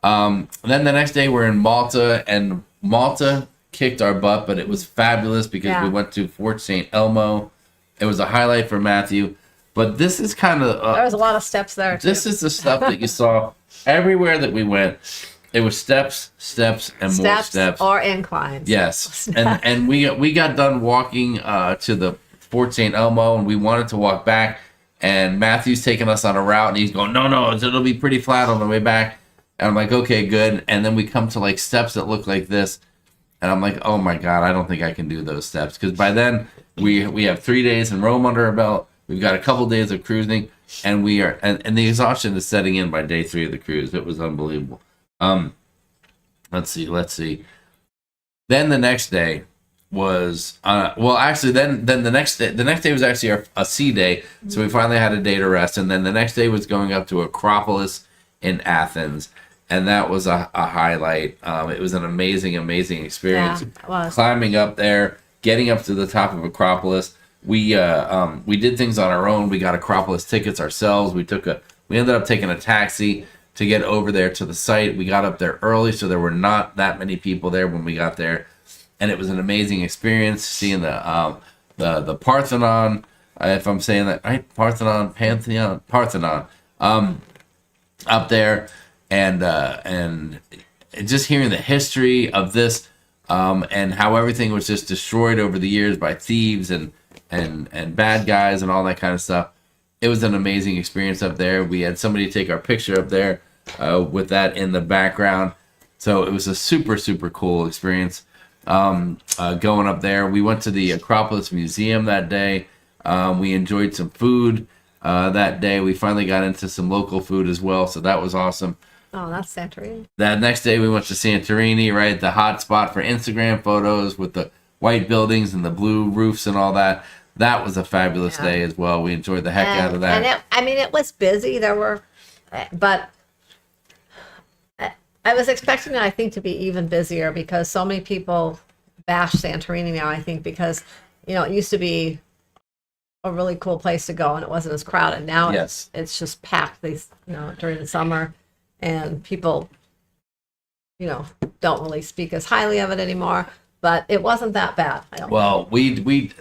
Then the next day we're in Malta, and Malta kicked our butt, but it was fabulous because we went to Fort St. Elmo. It was a highlight for Matthew. But this is kind of... there was a lot of steps there, too. This is the stuff that you saw everywhere that we went. It was steps, and more steps. Or inclines. Yes. And we got done walking to the Fort St. Elmo, and we wanted to walk back. And Matthew's taking us on a route, and he's going, no, it'll be pretty flat on the way back. And I'm like, okay, good. And then we come to like steps that look like this. And I'm like, oh my God, I don't think I can do those steps. Because by then, we have 3 days in Rome under our belt. We've got a couple days of cruising. And we are, and the exhaustion is setting in by day 3 of the cruise. It was unbelievable. Let's see. Then the next day was, then the next day was actually a sea day. So we finally had a day to rest. And then the next day was going up to Acropolis in Athens. And that was a highlight. It was an amazing experience. Yeah, it was. Climbing up there, getting up to the top of Acropolis. We did things on our own. We got Acropolis tickets ourselves. We ended up taking a taxi to get over there to the site. We got up there early, so there were not that many people there when we got there, and it was an amazing experience seeing the Parthenon, if I'm saying that right, Parthenon, up there, and just hearing the history of this, and how everything was just destroyed over the years by thieves and bad guys and all that kind of stuff. It was an amazing experience up there. We had somebody take our picture up there with that in the background. So it was a super, super cool experience going up there. We went to the Acropolis Museum that day. We enjoyed some food that day. We finally got into some local food as well, so that was awesome. Oh, that's Santorini. That next day we went to Santorini, right? The hot spot for Instagram photos with the white buildings and the blue roofs and all that. That was a fabulous day as well. We enjoyed the heck out of that. And it was busy. There were, but I was expecting it, I think, to be even busier because so many people bash Santorini now, I think, because, it used to be a really cool place to go and it wasn't as crowded. Now it's just packed during the summer, and people, don't really speak as highly of it anymore. But it wasn't that bad. I don't think.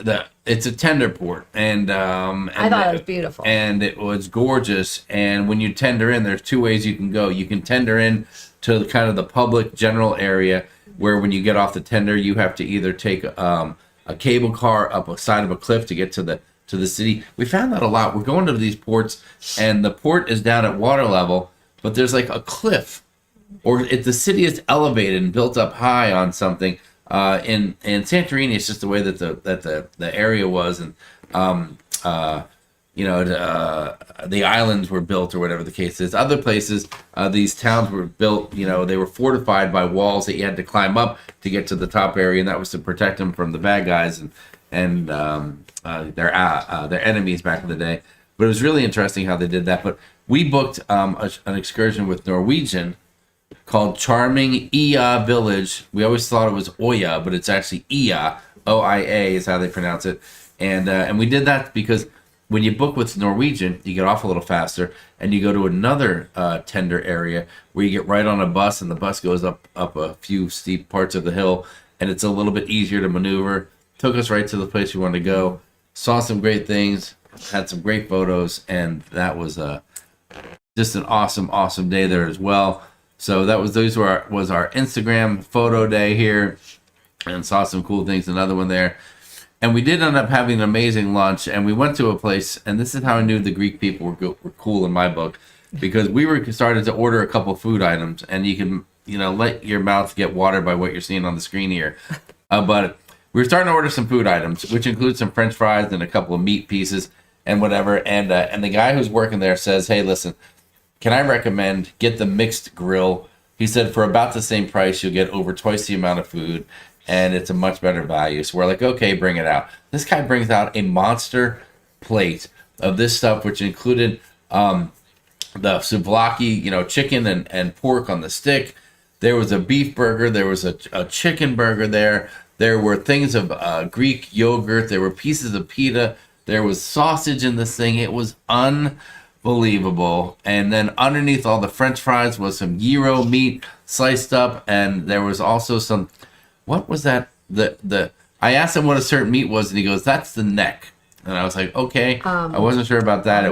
It's a tender port, and I thought it was beautiful, and it was gorgeous. And when you tender in, there's two ways you can go. You can tender in to kind of the public general area, where when you get off the tender, you have to either take a cable car up a side of a cliff to get to the city. We found that a lot. We're going to these ports, and the port is down at water level, but there's like a cliff, or if the city is elevated and built up high on something. In Santorini, it's just the way that the area was, and the islands were built, or whatever the case is. Other places, these towns were built. They were fortified by walls that you had to climb up to get to the top area, and that was to protect them from the bad guys and their enemies back in the day. But it was really interesting how they did that. But we booked an excursion with Norwegian called Charming Ia Village. We always thought it was Oya, but it's actually Ia, O-I-A is how they pronounce it. And we did that because when you book with Norwegian, you get off a little faster, and you go to another tender area where you get right on a bus, and the bus goes up a few steep parts of the hill, and it's a little bit easier to maneuver. Took us right to the place we wanted to go. Saw some great things, had some great photos, and that was just an awesome day there as well. So that was our Instagram photo day here, and saw some cool things. Another one there, and we did end up having an amazing lunch. And we went to a place, and this is how I knew the Greek people were cool in my book, because we started to order a couple food items, and you can let your mouth get watered by what you're seeing on the screen here, but we were starting to order some food items, which includes some French fries and a couple of meat pieces and whatever. And the guy who's working there says, "Hey, listen. Can I recommend get the mixed grill?" He said for about the same price, you'll get over twice the amount of food, and it's a much better value. So we're like, okay, bring it out. This guy brings out a monster plate of this stuff, which included the souvlaki, chicken and pork on the stick. There was a beef burger. There was a chicken burger there. There were things of Greek yogurt. There were pieces of pita. There was sausage in this thing. It was unbelievable. And then underneath all the French fries was some gyro meat sliced up, and there was also some, what was that? I asked him what a certain meat was, and he goes, "That's the neck." And I was like, okay, I wasn't sure about that.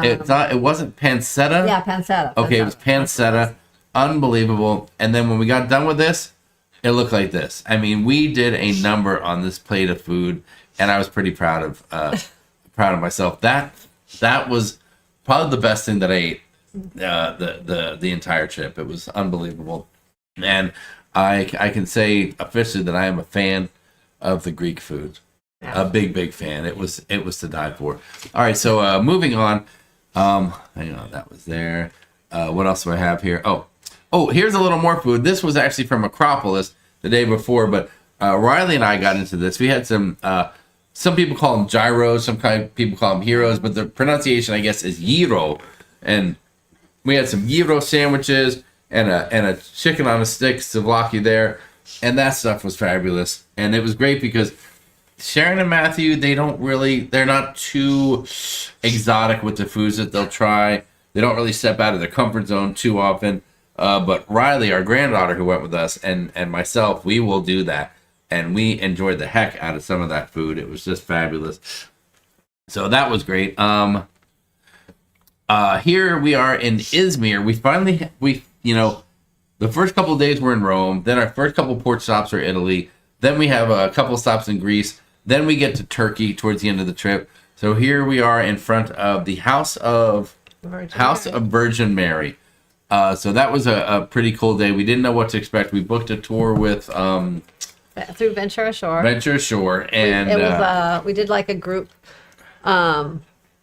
It wasn't pancetta. Yeah, pancetta. Okay, it was pancetta. Unbelievable. And then when we got done with this, it looked like this. I mean, we did a number on this plate of food, and I was pretty proud of myself. That was probably the best thing that I ate the entire trip. It was unbelievable, and I can say officially that I am a fan of the Greek food. Yeah. A big fan. It was to die for. All right, so moving on. Hang on, that was there. What else do I have here? Oh, here's a little more food. This was actually from Acropolis the day before, but Riley and I got into this. We had some people call them gyros, some kind of people call them heroes, but the pronunciation, I guess, is gyro. And we had some gyro sandwiches and a chicken on a stick, souvlaki there, and that stuff was fabulous. And it was great because Sharon and Matthew, they're not too exotic with the foods that they'll try. they don't really step out of their comfort zone too often. But Riley, our granddaughter who went with us, and myself, we will do that. And we enjoyed the heck out of some of that food. It was just fabulous. So that was great. Here we are in Izmir. The first couple of days we're in Rome. Then our first couple port stops are Italy. Then we have a couple stops in Greece. Then we get to Turkey towards the end of the trip. So here we are in front of the House of Virgin Mary. So that was a pretty cool day. We didn't know what to expect. We booked a tour with through Ventura Shore. And it was we did like a group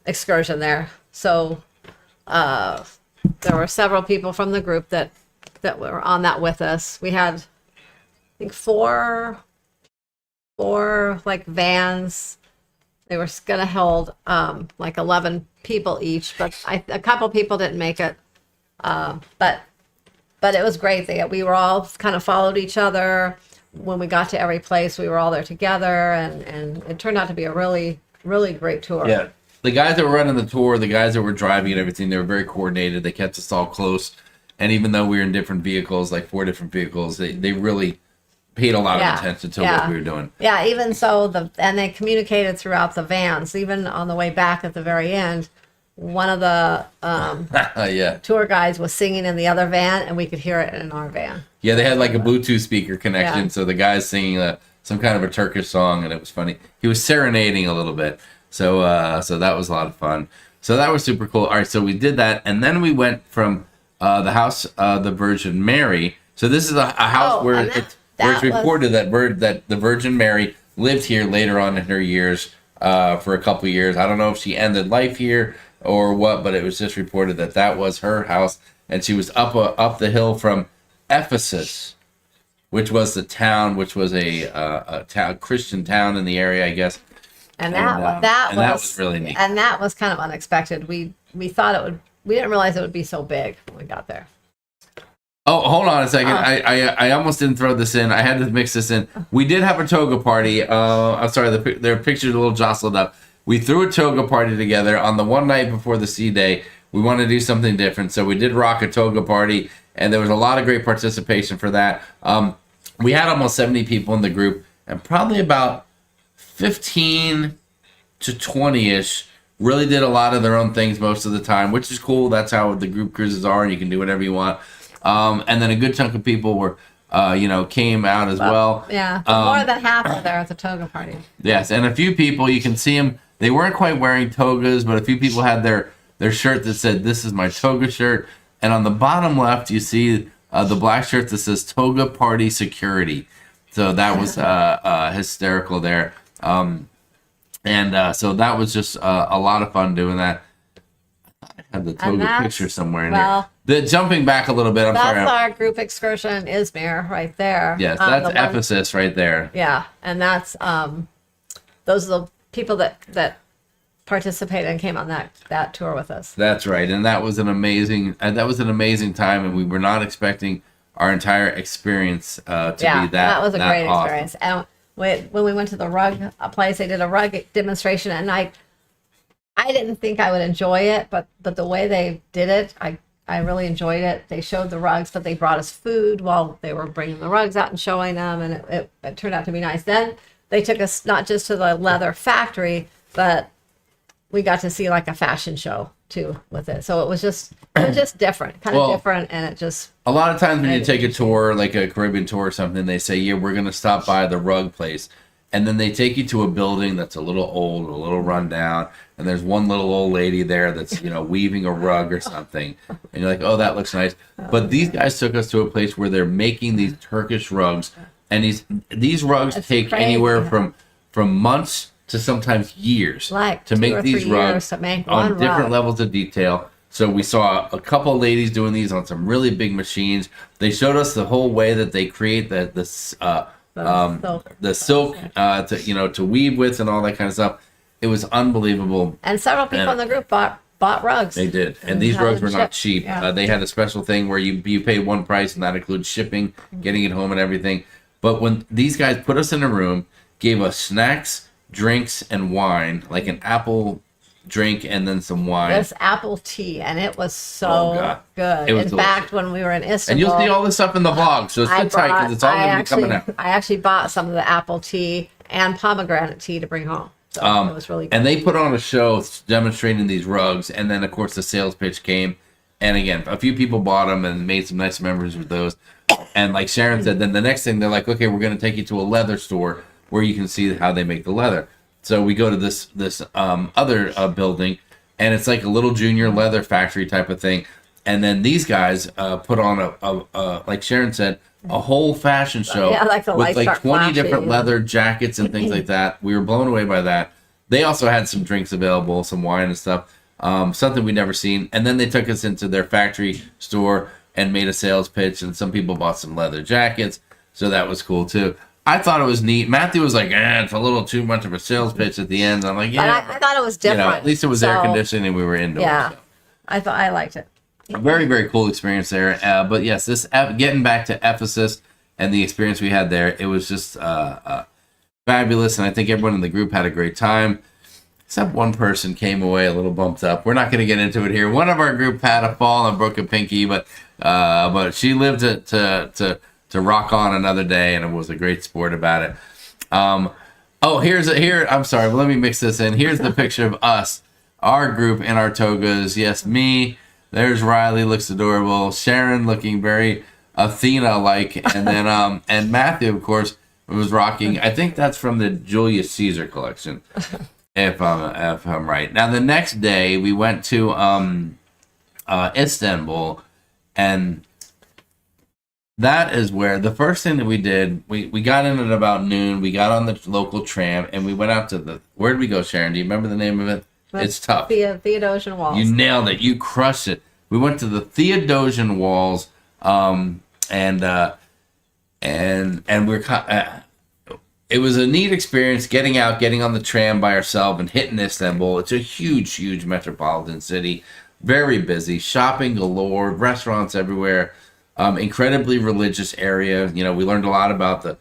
excursion there. So there were several people from the group that were on that with us. We had, I think, four like vans. They were gonna hold like 11 people each, but a couple people didn't make it. But it was great. We were all kind of followed each other. When we got to every place, we were all there together, and it turned out to be a really, really great tour. Yeah. The guys that were running the tour, the guys that were driving and everything, they were very coordinated. They kept us all close. And even though we were in different vehicles, like 4 different vehicles, they really paid a lot of attention to what we were doing. Yeah, even so, and they communicated throughout the vans. Even on the way back at the very end, one of the tour guides was singing in the other van, and we could hear it in our van. Yeah, they had like a Bluetooth speaker connection, so the guy's singing some kind of a Turkish song, and it was funny. He was serenading a little bit, so that was a lot of fun. So that was super cool. All right, so we did that, and then we went from the House of the Virgin Mary. So this is a house where it's reported that the Virgin Mary lived here later on in her years for a couple years. I don't know if she ended life here or what, but it was just reported that was her house, and she was up the hill from Ephesus, which was the town, which was a Christian town in the area, I guess. And that was really neat. And that was kind of unexpected. We thought we didn't realize it would be so big when we got there. Oh, hold on a second. I almost didn't throw this in. I had to mix this in. We did have a toga party. I'm sorry, their picture's a little jostled up. We threw a toga party together on the one night before the sea day. We wanted to do something different, so we did rock a toga party, and there was a lot of great participation for that. We had almost 70 people in the group, and probably about 15 to 20-ish really did a lot of their own things most of the time, which is cool. That's how the group cruises are, and you can do whatever you want. And then a good chunk of people were, came out as well. Yeah, more than half were there at the toga party. Yes, and a few people, you can see them, they weren't quite wearing togas, but a few people had their shirt that said, "This is my toga shirt." And on the bottom left, you see the black shirt that says "Toga Party Security." So that was hysterical there. So that was just a lot of fun doing that. I had the toga picture somewhere in here. Jumping back a little bit, that's our group excursion in Izmir right there. Yes, that's Ephesus right there. Yeah, and that's those are the people that participated and came on that tour with us. That's right, and that was an amazing time, and we were not expecting our entire experience to be that. That was a great awesome. experience. And when we went to the rug place, they did a rug demonstration, and I didn't think I would enjoy it, but the way they did it, I really enjoyed it. They showed the rugs, but they brought us food while they were bringing the rugs out and showing them, and it turned out to be nice. Then they took us not just to the leather factory, but we got to see like a fashion show too with it. So it was just different, kind of different, and it just. A lot of times when you take a tour, like a Caribbean tour or something, they say, "Yeah, we're going to stop by the rug place," and then they take you to a building that's a little old, a little run down, and there's one little old lady there that's weaving a rug or something, and you're like, "Oh, that looks nice." But these guys took us to a place where they're making these Turkish rugs, and these rugs take anywhere from months to sometimes years to make these rugs on different levels of detail. So we saw a couple of ladies doing these on some really big machines. They showed us the whole way that they create the silk to weave with and all that kind of stuff. It was unbelievable. And several people in the group bought rugs. They did, and these rugs were not cheap. Yeah. They had a special thing where you pay one price, and that includes shipping, getting it home, and everything. But when these guys put us in a room, gave us snacks, drinks, and wine, like an apple drink and then some wine. This apple tea, and it was Oh, so God. good. It was in delicious. fact, when we were in Istanbul, And you'll see all this stuff in the vlog, so sit tight because it's all going to be coming out. I actually bought some of the apple tea and pomegranate tea to bring home. So it was really good. And they put on a show demonstrating these rugs, and then of course the sales pitch came, and again a few people bought them and made some nice memories with those. And like Sharon said, then the next thing they're like, okay, we're going to take you to a leather store where you can see how they make the leather. So we go to this other building, and it's like a little junior leather factory type of thing. And then these guys put on a like Sharon said, a whole fashion show like the with lights like start 20 flashing. different leather jackets and things like that. We were blown away by that. They also had some drinks available, some wine and stuff, something we'd never seen. And then they took us into their factory store and made a sales pitch, and some people bought some leather jackets, so that was cool too. I thought it was neat. Matthew was like, it's a little too much of a sales pitch at the end. I'm like, yeah. But I thought it was different. At least it was air conditioning and we were indoors. Yeah, So. I liked it. A very, very cool experience there. But yes, getting back to Ephesus and the experience we had there, it was just fabulous, and I think everyone in the group had a great time. Except one person came away a little bumped up. We're not going to get into it here. One of our group had a fall and broke a pinky, but she lived to rock on another day, and it was a great sport about it. Here. I'm sorry, but let me mix this in. Here's the picture of us, our group in our togas. Yes, me. There's Riley, looks adorable. Sharon looking very Athena-like, and then and Matthew, of course, was rocking. I think that's from the Julius Caesar collection. If I'm right. Now, the next day, we went to Istanbul, and that is where the first thing that we did, we got in at about noon. We got on the local tram, and we went out to where did we go, Sharon? Do you remember the name of it? It's tough. The Theodosian Walls. You nailed it. You crushed it. We went to the Theodosian Walls, and we're it was a neat experience getting on the tram by ourselves and hitting Istanbul. It's a huge, huge metropolitan city, very busy, shopping galore, restaurants everywhere, incredibly religious area. We learned a lot about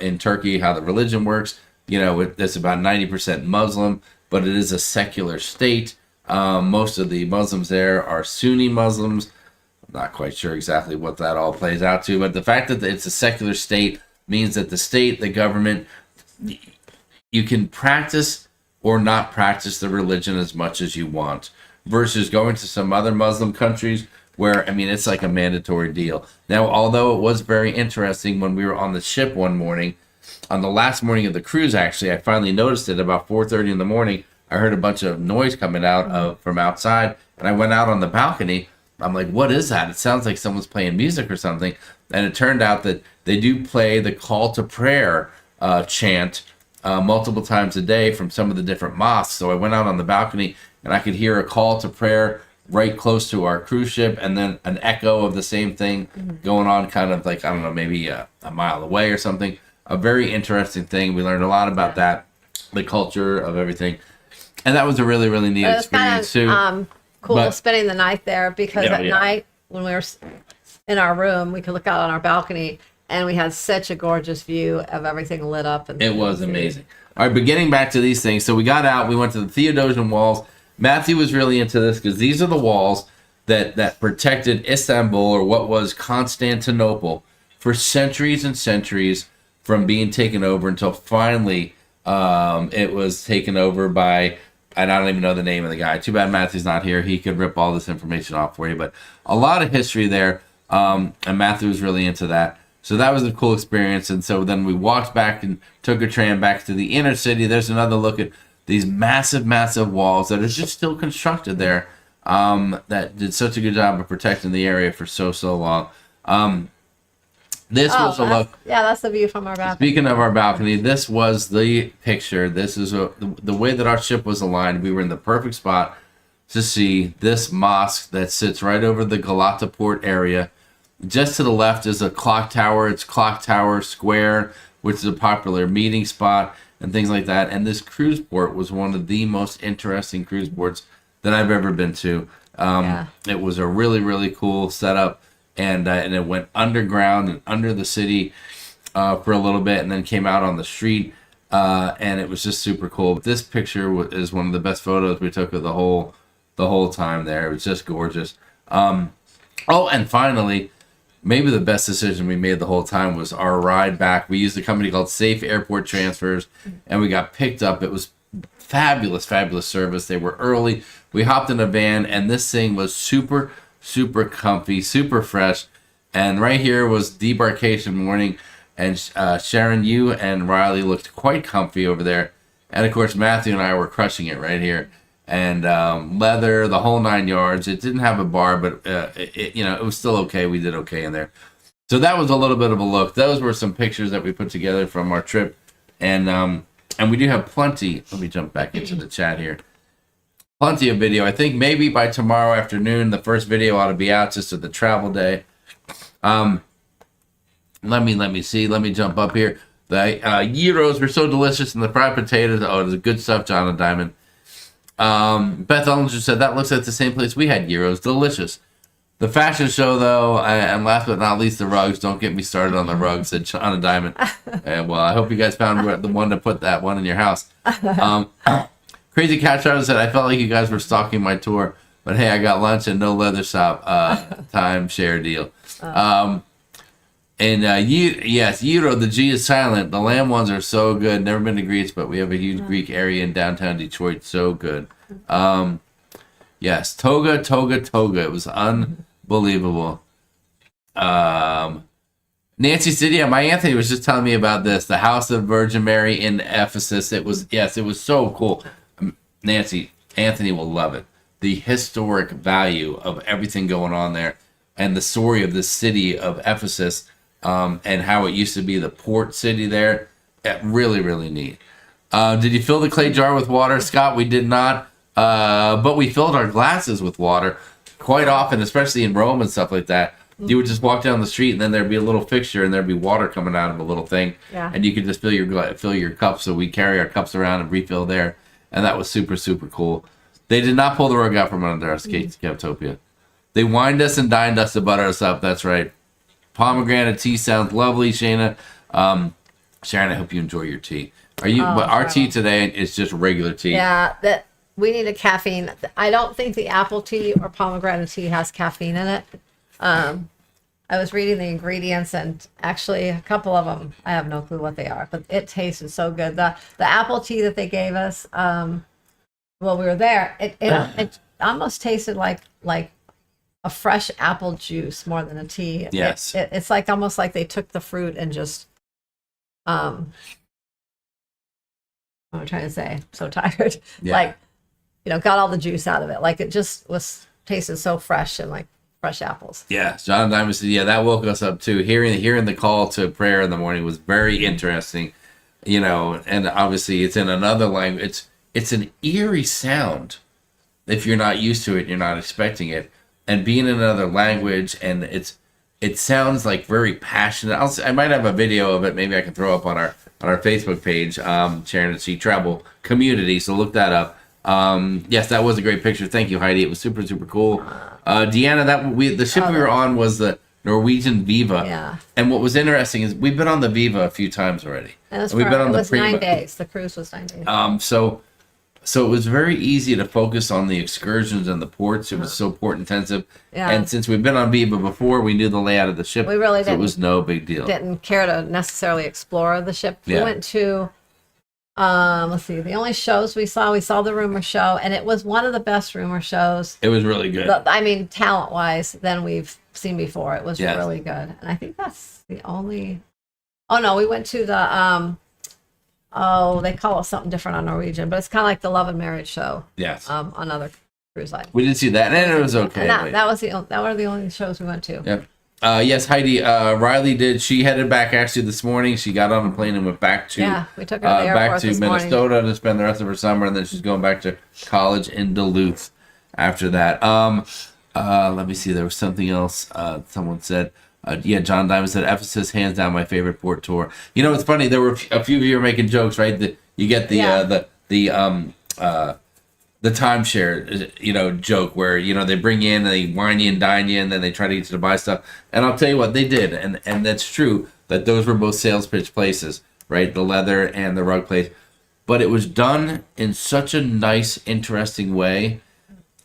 in Turkey how the religion works. It's about 90% Muslim, but it is a secular state. Most of the Muslims there are Sunni Muslims. I'm not quite sure exactly what that all plays out to, but the fact that it's a secular state means that the state, the government, you can practice or not practice the religion as much as you want, versus going to some other Muslim countries where, it's like a mandatory deal. Now, although it was very interesting when we were on the ship one morning, on the last morning of the cruise, actually, I finally noticed it about 4:30 in the morning. I heard a bunch of noise coming out from outside, and I went out on the balcony. I'm like, what is that? It sounds like someone's playing music or something. And it turned out that they do play the call to prayer chant multiple times a day from some of the different mosques. So I went out on the balcony, and I could hear a call to prayer right close to our cruise ship, and then an echo of the same thing going on kind of like, I don't know, maybe a mile away or something. A very interesting thing. We learned a lot about that, the culture of everything. And that was a really, really neat experience too. Cool spending the night there, because at night when we were in our room, we could look out on our balcony, and we had such a gorgeous view of everything lit up. And it was amazing. All right, but getting back to these things, so we got out, we went to the Theodosian Walls. Matthew was really into this because these are the walls that protected Istanbul, or what was Constantinople, for centuries and centuries from being taken over, until finally it was taken over by, and I don't even know the name of the guy. Too bad Matthew's not here. He could rip all this information off for you. But a lot of history there, and Matthew was really into that. So that was a cool experience. And so then we walked back and took a tram back to the inner city. There's another look at these massive, massive walls that are just still constructed there, that did such a good job of protecting the area for so long. This was a look. Yeah, that's the view from our balcony. Speaking of our balcony, this was the picture. This is the way that our ship was aligned. We were in the perfect spot to see this mosque that sits right over the Galata Port area. Just to the left is a clock tower. It's Clock Tower Square, which is a popular meeting spot and things like that. And this cruise port was one of the most interesting cruise ports that I've ever been to. It was a really, really cool setup. And it went underground and under the city for a little bit, and then came out on the street. and it was just super cool. This picture is one of the best photos we took of the whole time there. It was just gorgeous. Oh, and finally, maybe the best decision we made the whole time was our ride back. We used a company called Safe Airport Transfers, and we got picked up. It was fabulous service. They were early. We hopped in a van, and this thing was super comfy, super fresh. And right here was debarkation morning, and Sharon, you and Riley looked quite comfy over there. And of course, Matthew and I were crushing it right here. And leather, the whole 9 yards. It didn't have a bar, but it was still okay. We did okay in there. So that was a little bit of a look. Those were some pictures that we put together from our trip, and we do have plenty. Let me jump back into the chat here. Plenty of video. I think maybe by tomorrow afternoon, the first video ought to be out just at the travel day. Let me see. Let me jump up here. The gyros were so delicious, and the fried potatoes. Oh, it was good stuff, John and Diamond. Beth Ellinger said that looks like the same place we had gyros. Delicious. The fashion show, though, and last but not least, the rugs. Don't get me started on the rugs, said John and Diamond. Well, I hope you guys found the one to put that one in your house. Crazy Cat Charlie said, I felt like you guys were stalking my tour, but hey, I got lunch and no leather shop time share deal. Yes, gyro, the G is silent. The lamb ones are so good. Never been to Greece, but we have a huge Greek area in downtown Detroit. So good. Yes, toga. It was unbelievable. Nancy said, yeah, my Anthony was just telling me about this. The House of Virgin Mary in Ephesus. It was so cool. Nancy, Anthony will love it. The historic value of everything going on there and the story of the city of Ephesus. And how it used to be the port city there. Really neat. Did you fill the clay jar with water, Scott? We did not, but we filled our glasses with water quite often, especially in Rome and stuff like that. You would just walk down the street, and then there'd be a little fixture, and there'd be water coming out of a little thing, and you could just fill your cups. So we carry our cups around and refill there, and that was super cool. They did not pull the rug out from under our skates, Captopia. They wined us and dined us to butter us up. That's right. Pomegranate tea sounds lovely, Shayna. Sharon, I hope you enjoy your tea. But our tea today is just regular tea. Yeah, that we need a caffeine. I don't think the apple tea or pomegranate tea has caffeine in it. I was reading the ingredients, and actually a couple of them, I have no clue what they are, but it tasted so good. The apple tea that they gave us, while we were there, it almost tasted like a fresh apple juice more than a tea. Yes. It's like almost like they took the fruit and just, what I'm trying to say, I'm so tired. Yeah. Got all the juice out of it. Like it just was tasted so fresh and like fresh apples. Yeah. John Diamond said, yeah, that woke us up too. Hearing the call to prayer in the morning was very interesting, and obviously it's in another language. It's an eerie sound. If you're not used to it, you're not expecting it. And being in another language, and it sounds like very passionate. I might have a video of it. Maybe I can throw up on our Facebook page, Sharonatsea Travel Community. So look that up. Yes, that was a great picture. Thank you, Heidi. It was super cool. Deanna, the ship we were on was the Norwegian Viva. Yeah. And what was interesting is we've been on the Viva a few times already. And we've been on it the was Prima. 9 days. The cruise was 9 days. So it was very easy to focus on the excursions and the ports. It was so port intensive. Yeah. And since we've been on Viva before, we knew the layout of the ship. We really so it was no big deal. Didn't care to necessarily explore the ship. We went to, let's see, the only shows we saw the rumor show, and it was one of the best rumor shows. It was really good. Talent-wise, than we've seen before. It was really good. And I think that's the only, we went to the, they call it something different on Norwegian, but it's kind of like the Love and Marriage show. Yes. On other cruise lines. We did see that, and it was okay. And that were the only shows we went to. Yep. Yes, Heidi. Riley did. She headed back actually this morning. She got on a plane and went back to. Yeah, we took her to the airport back to this Minnesota morning. to spend the rest of her summer, and then she's going back to college in Duluth after that. Let me see. There was something else. Someone said. John Diamond said Ephesus, hands down my favorite port tour. It's funny. There were a few of you were making jokes, right? You get the timeshare, joke where they bring you in and they wine you and dine you, and then they try to get you to buy stuff. And I'll tell you what they did, and that's true that those were both sales pitch places, right? The leather and the rug place. But it was done in such a nice, interesting way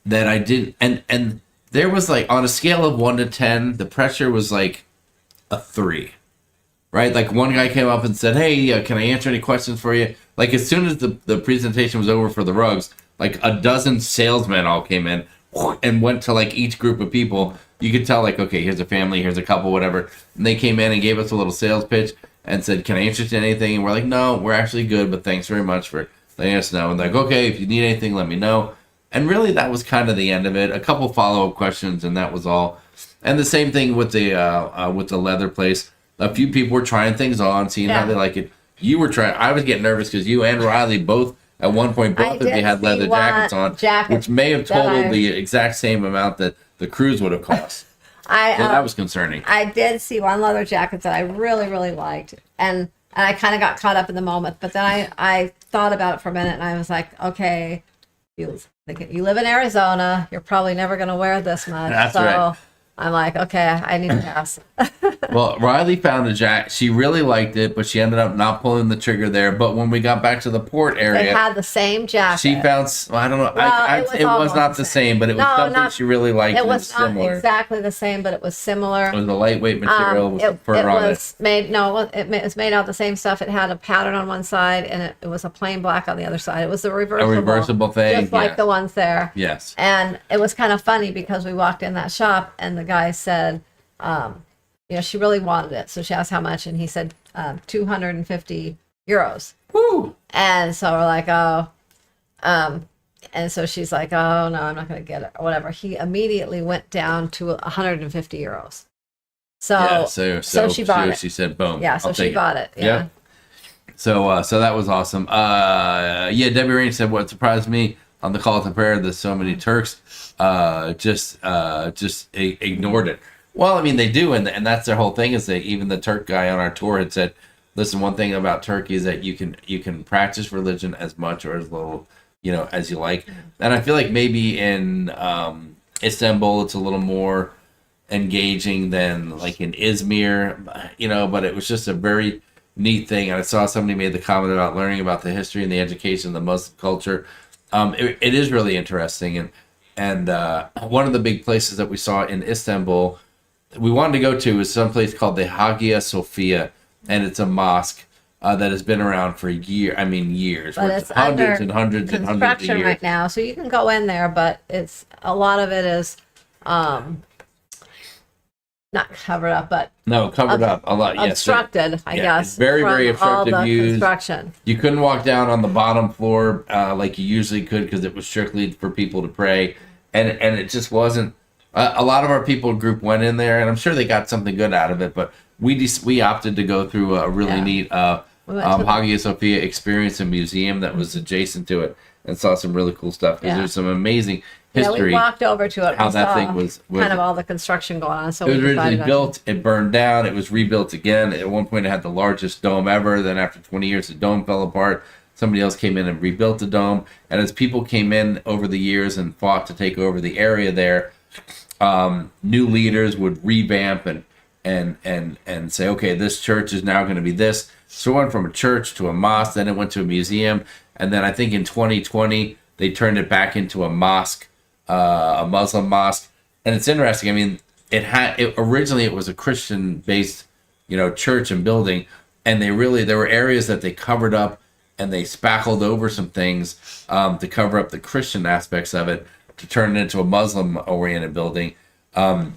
that I didn't. And there was like, on a scale of 1 to 10, the pressure was like a 3, right? Like one guy came up and said, "Hey, can I answer any questions for you?" Like as soon as the presentation was over for the rugs, like a dozen salesmen all came in and went to like each group of people. You could tell like, okay, here's a family, here's a couple, whatever. And they came in and gave us a little sales pitch and said, "Can I answer to anything?" And we're like, "No, we're actually good, but thanks very much for letting us know." And like, "Okay, if you need anything, let me know." And really, that was kind of the end of it. A couple follow-up questions, and that was all. And the same thing with the leather place. A few people were trying things on, seeing how they like it. You were trying. I was getting nervous because you and Riley both, at one point, both of you had leather jackets on, which may have totaled the exact same amount that the cruise would have cost. So that was concerning. I did see one leather jacket that I really, really liked, and I kind of got caught up in the moment. But then I thought about it for a minute, and I was like, okay, you live in Arizona, you're probably never going to wear this much. That's so right. I'm like, okay, I need to pass. Well, Riley found a jacket. She really liked it, but she ended up not pulling the trigger there. But when we got back to the port area, They had the same jacket. she found, well, I don't know. Well, it was not the same, but it was something she really liked. It was not similar. exactly the same, but it was similar. It was a lightweight material with some fur it on was made out of the same stuff. It had a pattern on one side, and it was a plain black on the other side. It was a reversible thing, just like yes. the ones there. Yes. And it was kind of funny because we walked in that shop, and the guy said, she really wanted it, so she asked how much, and he said 250 euros. Woo! And so we're like, oh. And so she's like, oh, no, I'm not going to get it, or whatever. He immediately went down to 150 euros. So, so she bought it. She said, boom. Yeah, so she bought it. Yeah. Yep. So that was awesome. Debbie Rain said, what surprised me on the call to prayer that so many Turks just ignored it. Well, I mean, they do, and that's their whole thing, is that even the Turk guy on our tour had said, listen, one thing about Turkey is that you can practice religion as much or as little, as you like. And I feel like maybe in Istanbul it's a little more engaging than like in Izmir, but it was just a very neat thing. And I saw somebody made the comment about learning about the history and the education of the Muslim culture. It is really interesting. And one of the big places that we saw in Istanbul we wanted to go to is some place called the Hagia Sophia, and it's a mosque that has been around for years. But it's hundreds and hundreds and hundreds of years right now, so you can go in there, but it's a lot of it is not covered up, but covered up a lot. Yes, obstructed. I guess it's very very obstructive all the views. Construction. You couldn't walk down on the bottom floor like you usually could because it was strictly for people to pray, and it just wasn't. A lot of our people group went in there, and I'm sure they got something good out of it. But we opted to go through a really neat Hagia Sophia experience and museum that was adjacent to it, and saw some really cool stuff. Because there's some amazing history. Yeah, we walked over to it. How that thing was kind of all the construction going on. So it was originally built. It burned down. It was rebuilt again. At one point, it had the largest dome ever. Then after 20 years, the dome fell apart. Somebody else came in and rebuilt the dome. And as people came in over the years and fought to take over the area there, new leaders would revamp and say, okay, this church is now going to be this. So it went from a church to a mosque, then it went to a museum, and then I think in 2020 they turned it back into a mosque, a Muslim mosque. And it's interesting. I mean, originally it was a Christian-based, church and building, and there were areas that they covered up and they spackled over some things to cover up the Christian aspects of it, to turn it into a Muslim-oriented building. And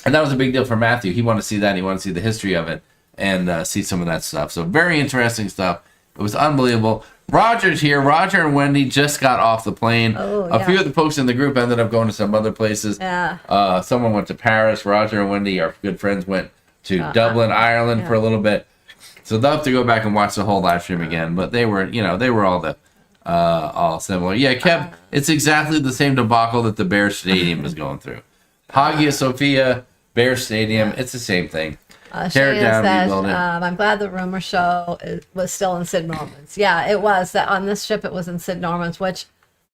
that was a big deal for Matthew. He wanted to see that, and he wanted to see the history of it, and see some of that stuff. So very interesting stuff. It was unbelievable. Roger's here. Roger and Wendy just got off the plane. A few of the folks in the group ended up going to some other places. Yeah. Someone went to Paris. Roger and Wendy, our good friends, went to Dublin, Ireland for a little bit. So they'll have to go back and watch the whole live stream again. But they were all similar. Yeah, Kev, it's exactly the same debacle that the Bear Stadium is going through. Hagia Sophia, Bear Stadium, it's the same thing. Tear it down, rebuild it. I'm glad the rumor show was still in Sid Norman's. Yeah, it was. That on this ship, it was in Sid Norman's, which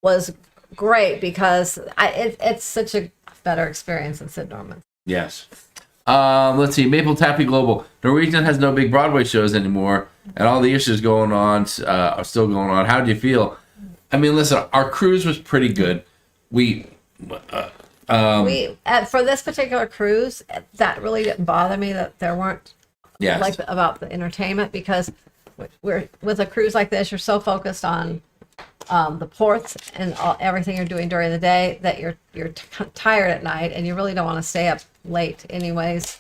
was great because it's such a better experience in Sid Norman's. Yes. Let's see. Maple Taffy Global. Norwegian has no big Broadway shows anymore. and all the issues going on are still going on. How do you feel? I mean, listen, our cruise was pretty good. We for this particular cruise, that really didn't bother me that there weren't yes. like about the entertainment, because we're with a cruise like this, you're so focused on the ports and everything you're doing during the day that you're tired at night, and you really don't want to stay up late anyways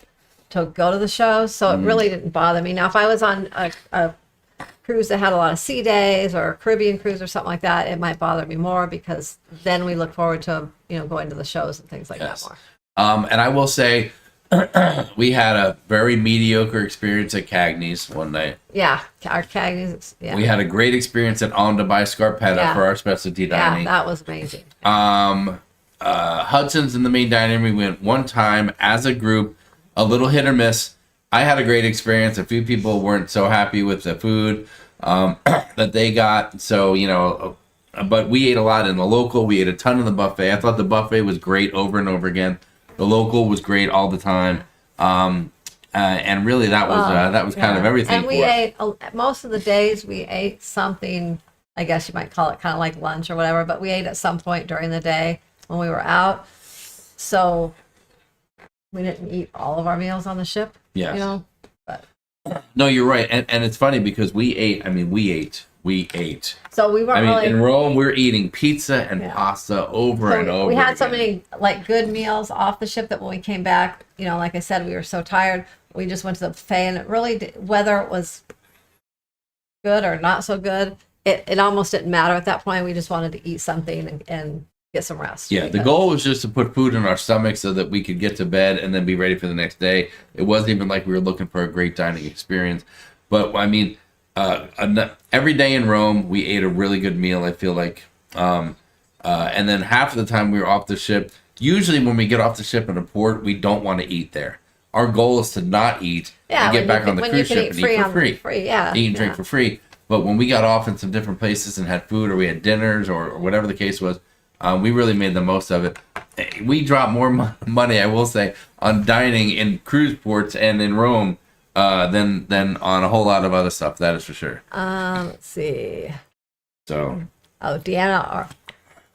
to go to the shows. So it really didn't bother me. Now, if I was on a cruise that had a lot of sea days or a Caribbean cruise or something like that, it might bother me more, because then we look forward to going to the shows and things like yes. that more. And I will say, we had a very mediocre experience at Cagney's one night. Yeah, our Cagney's. Yeah, we had a great experience at Onda by Scarpetta for our specialty dining. Yeah, that was amazing. Hudson's in the main dining room. We went one time as a group, a little hit or miss. I had a great experience. A few people weren't so happy with the food that they got. So, but we ate a lot in the local. We ate a ton in the buffet. I thought the buffet was great over and over again. The local was great all the time. And really that was kind of everything. And we ate, most of the days we ate something, I guess you might call it kind of like lunch or whatever, but we ate at some point during the day when we were out. So we didn't eat all of our meals on the ship. Yes. But no, you're right. And it's funny because we ate. So we weren't really in Rome. We're eating pizza and pasta over and over. We had again. so many like good meals off the ship that when we came back, like I said, we were so tired. We just went to the buffet, and it really whether it was good or not so good, it almost didn't matter at that point. We just wanted to eat something and get some rest. Yeah, the goal was just to put food in our stomachs so that we could get to bed and then be ready for the next day. It wasn't even like we were looking for a great dining experience. But I mean, every day in Rome, we ate a really good meal, I feel like. And then half of the time we were off the ship. Usually when we get off the ship in a port, we don't want to eat there. Our goal is to not eat and get back on the cruise ship and eat for free. Eat and drink for free. But when we got off in some different places and had food, or we had dinners or whatever the case was, we really made the most of it. We dropped more money, I will say, on dining in cruise ports and in Rome than on a whole lot of other stuff. That is for sure. Let's see. So. Oh, Deanna,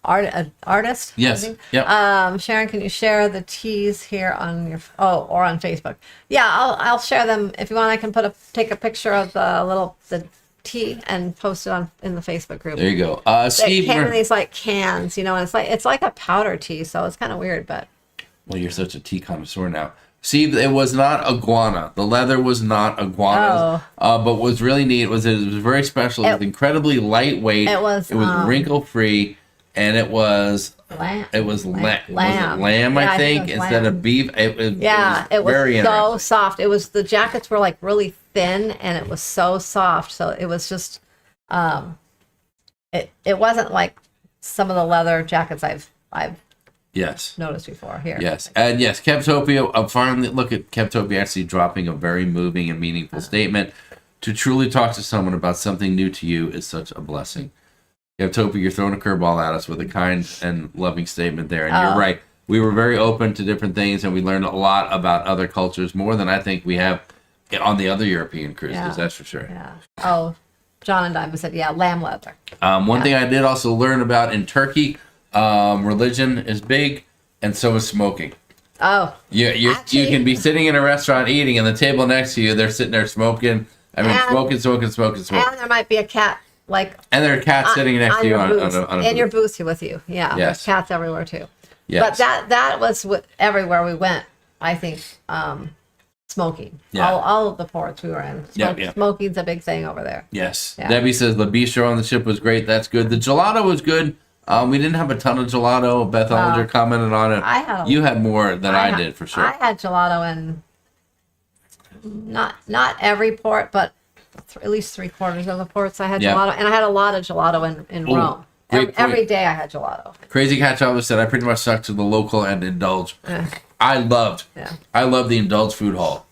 artist. Yes. Yep. Sharon, can you share the teas here on your or on Facebook? Yeah, I'll share them if you want. I can take a picture of the tea and post it in the Facebook group. There you go. Steve, they came in these like cans, and it's like a powder tea, so it's kind of weird, but. Well, you're such a tea connoisseur now. See, it was not iguana. The leather was not iguana. But what was really neat was it was very special. It was incredibly lightweight. It was wrinkle free, and it was lamb. It was lamb. Lamb. Was it lamb? Yeah, I think lamb. instead of beef. It was so very interesting. soft. It was the jackets were like really thin, and it was so soft. So it was just, it wasn't like some of the leather jackets I've yes noticed before here. Yes, and yes, Keptopia. I'm finally look at Keptopia actually dropping a very moving and meaningful statement. To truly talk to someone about something new to you is such a blessing. Keptopia, you're throwing a curveball at us with a kind and loving statement there, and you're right. We were very open to different things, and we learned a lot about other cultures, more than I think we have on the other European cruises. Yeah. That's for sure. Yeah. Oh, John and Diamond said, lamb leather. One thing I did also learn about in Turkey, religion is big, and so is smoking. Oh. You can be sitting in a restaurant eating, and the table next to you, they're sitting there smoking. I mean, smoking. And there might be a cat, and there are cats sitting next to you on a booth. your booth with you. Yeah. Yes. There's cats everywhere, too. Yes. But that was everywhere we went, I think, smoking. Yeah. All of the ports we were in. Smoking's a big thing over there. Yes. Yeah. Debbie says the bistro on the ship was great. That's good. The gelato was good. We didn't have a ton of gelato. Beth Ellinger commented on it. You had more than I did, for sure. I had gelato in not every port, but at least 3/4 of the ports I had gelato. And I had a lot of gelato in Rome. Every day I had gelato. Crazy Cat Traveler said, I pretty much stuck to the local and indulge. I loved the indulge food hall.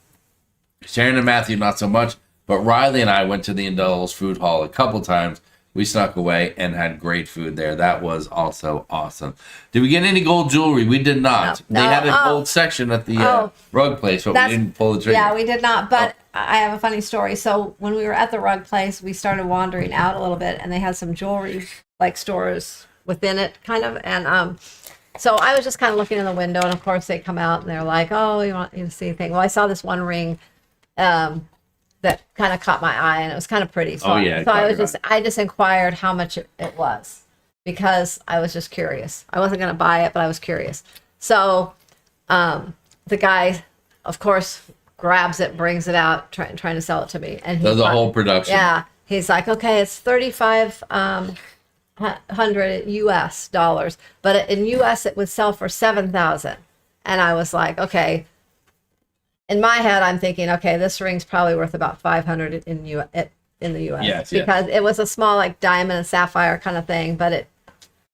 Sharon and Matthew, not so much, but Riley and I went to the indulge food hall a couple times. we snuck away and had great food there. That was also awesome. Did we get any gold jewelry? We did not. No. They had a Oh. gold section at the rug place, but we didn't pull the trigger. Yeah, we did not. But I have a funny story. So when we were at the rug place, we started wandering out a little bit, and they had some jewelry like stores within it, kind of. And so I was just kind of looking in the window, and of course they come out and they're like, "Oh, you want you to see anything?" Well, I saw this one ring that kind of caught my eye, and it was kind of pretty. So, Oh, yeah, so I just inquired how much it was, because I was just curious. I wasn't going to buy it, but I was curious. So the guy, of course, grabs it, brings it out, trying to sell it to me, and Does a whole production. Yeah, he's like, okay, it's $3,500 US dollars, but in US it would sell for 7,000, and I was like, okay. In my head, I'm thinking, okay, this ring's probably worth about 500 in the US, Yes, because it was a small like diamond and sapphire kind of thing, but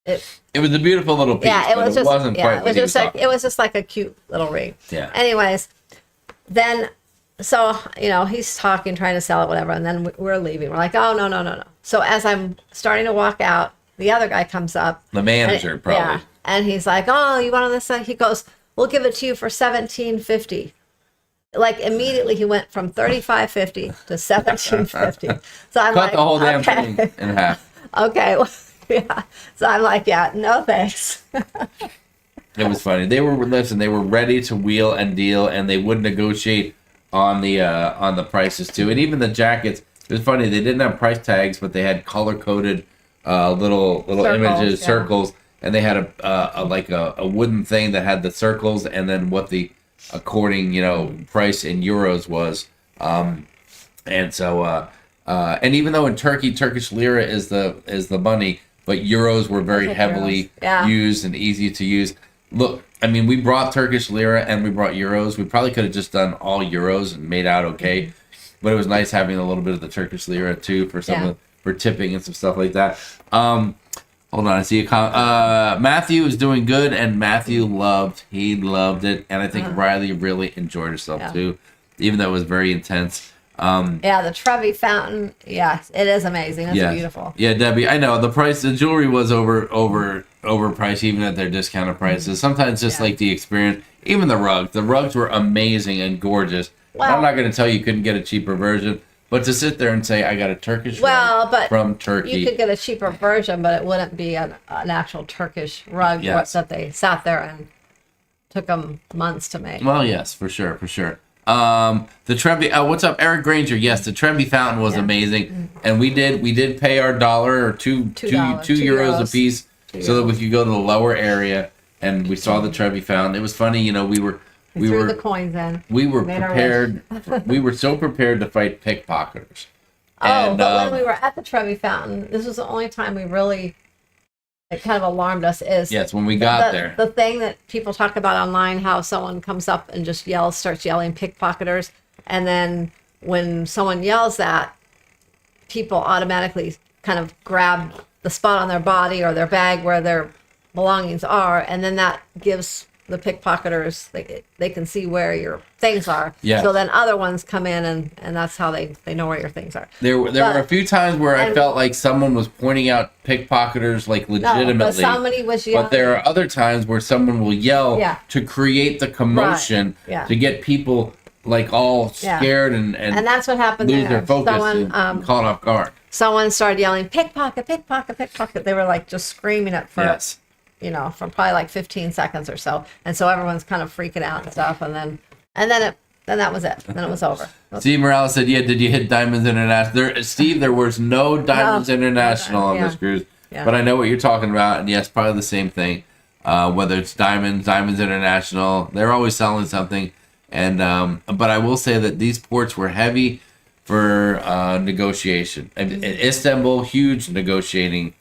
it was a beautiful little piece. yeah, it but was just wasn't quite it was what he just like talking it was just like a cute little ring. Yeah. Anyways, then so he's talking, trying to sell it, whatever, and then we're leaving. We're like, oh no. So as I'm starting to walk out, the other guy comes up, The manager, probably. yeah, and he's like, oh, you want this? He goes, we'll give it to you for $1,750. Like immediately he went from $3,550 to $1,750. So I'm Cut like, the whole damn okay. thing in half. Okay, well, yeah. So I'm like, yeah, no thanks. It was funny. They were ready to wheel and deal, and they would negotiate on the prices too. And even the jackets, it was funny. They didn't have price tags, but they had color coded little Circles, images, yeah. circles, and they had a wooden thing that had the circles, and then what the according price in euros was. And so and even though in Turkey, Turkish lira is the money, but euros were very Okay, heavily euros. Yeah. used and easy to use. Look, I mean, we brought Turkish lira and we brought euros. We probably could have just done all euros and made out okay, but it was nice having a little bit of the Turkish lira too for for tipping and some stuff like that. Hold on, I see a Matthew is doing good, and Matthew loved it, and I think Riley really enjoyed herself too, even though it was very intense. Yeah, the Trevi fountain. Yes, it is amazing. It's beautiful. Yeah, Debbie, I know the jewelry was overpriced, even at their discounted prices. Sometimes just like the experience, even the rugs were amazing and gorgeous. Well, I'm not going to tell you couldn't get a cheaper version, but to sit there and say I got a Turkish rug but from Turkey, you could get a cheaper version, but it wouldn't be an actual Turkish rug that they sat there and took them months to make. Well, yes, for sure. The Trevi, what's up, Eric Granger? Yes, the Trevi fountain was amazing, and we did pay our $1 or two euros a piece so that we could go to the lower area, and we saw the Trevi fountain. It was funny, we were threw the coins in. we were Made our prepared. We were so prepared to fight pickpocketers. But when we were at the Trevi fountain, this was the only time we really, it kind of alarmed us, is Yes, when we got there. the thing that people talk about online, how someone comes up and just starts yelling pickpocketers, and then when someone yells that, people automatically kind of grab the spot on their body or their bag where their belongings are, and then that gives the pickpocketers, they can see where your things are. Yeah. So then other ones come in, and that's how they know where your things are. There were a few times where I felt like someone was pointing out pickpocketers like legitimately. No, but somebody was yelling. But there are other times where someone will yell to create the commotion to get people like all scared and that's what happened lose there. their focus Someone, and caught off guard. Someone started yelling pickpocket, pickpocket, pickpocket. They were like just screaming it for Yes. for probably like 15 seconds or so, and so everyone's kind of freaking out and stuff, and then that was it. Then it was over. Steve Morales said, "Yeah, did you hit Diamonds International?" Steve, there was no Diamonds International on this cruise, but I know what you're talking about, and yes, probably the same thing. Whether it's Diamonds International, they're always selling something, and but I will say that these ports were heavy for negotiation. And Istanbul, huge negotiating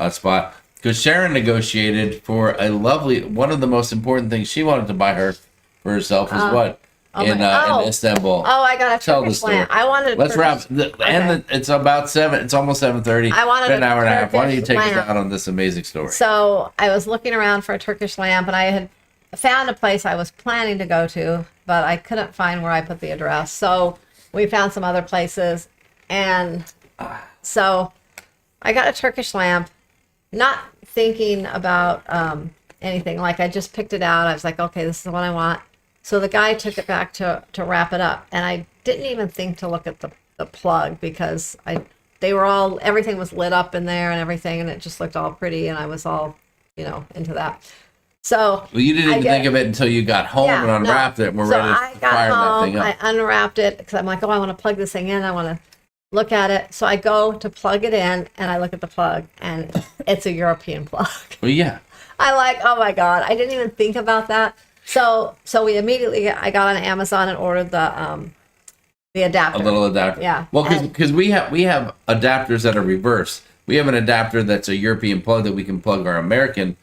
spot. Because Sharon negotiated for a lovely, one of the most important things she wanted to buy for herself was what? In Istanbul. Oh, I got a Tell the Turkish story. lamp. I wanted. Let's wrap. It's about 7. It's almost 7:30. I wanted an hour and a half. Why don't you Turkish take us lamp. out on this amazing story? So I was looking around for a Turkish lamp, and I had found a place I was planning to go to, but I couldn't find where I put the address. So we found some other places, and so I got a Turkish lamp, not thinking about anything. Like I just picked it out. I was like, okay, this is the one I want. So the guy took it back to wrap it up, and I didn't even think to look at the plug because everything was lit up in there and everything, and it just looked all pretty, and I was all, into that. So Well, you didn't even think of it until you got home and unwrapped it and were ready to fire that thing up. I unwrapped it because I'm like, oh, I want to plug this thing in. I want to look at it. So I go to plug it in, and I look at the plug, and it's a European plug. Well, yeah. I'm like, oh my God, I didn't even think about that. So I got on Amazon and ordered the adapter. A little adapter. Yeah. Well, because we have adapters that are reverse. We have an adapter that's a European plug that we can plug our American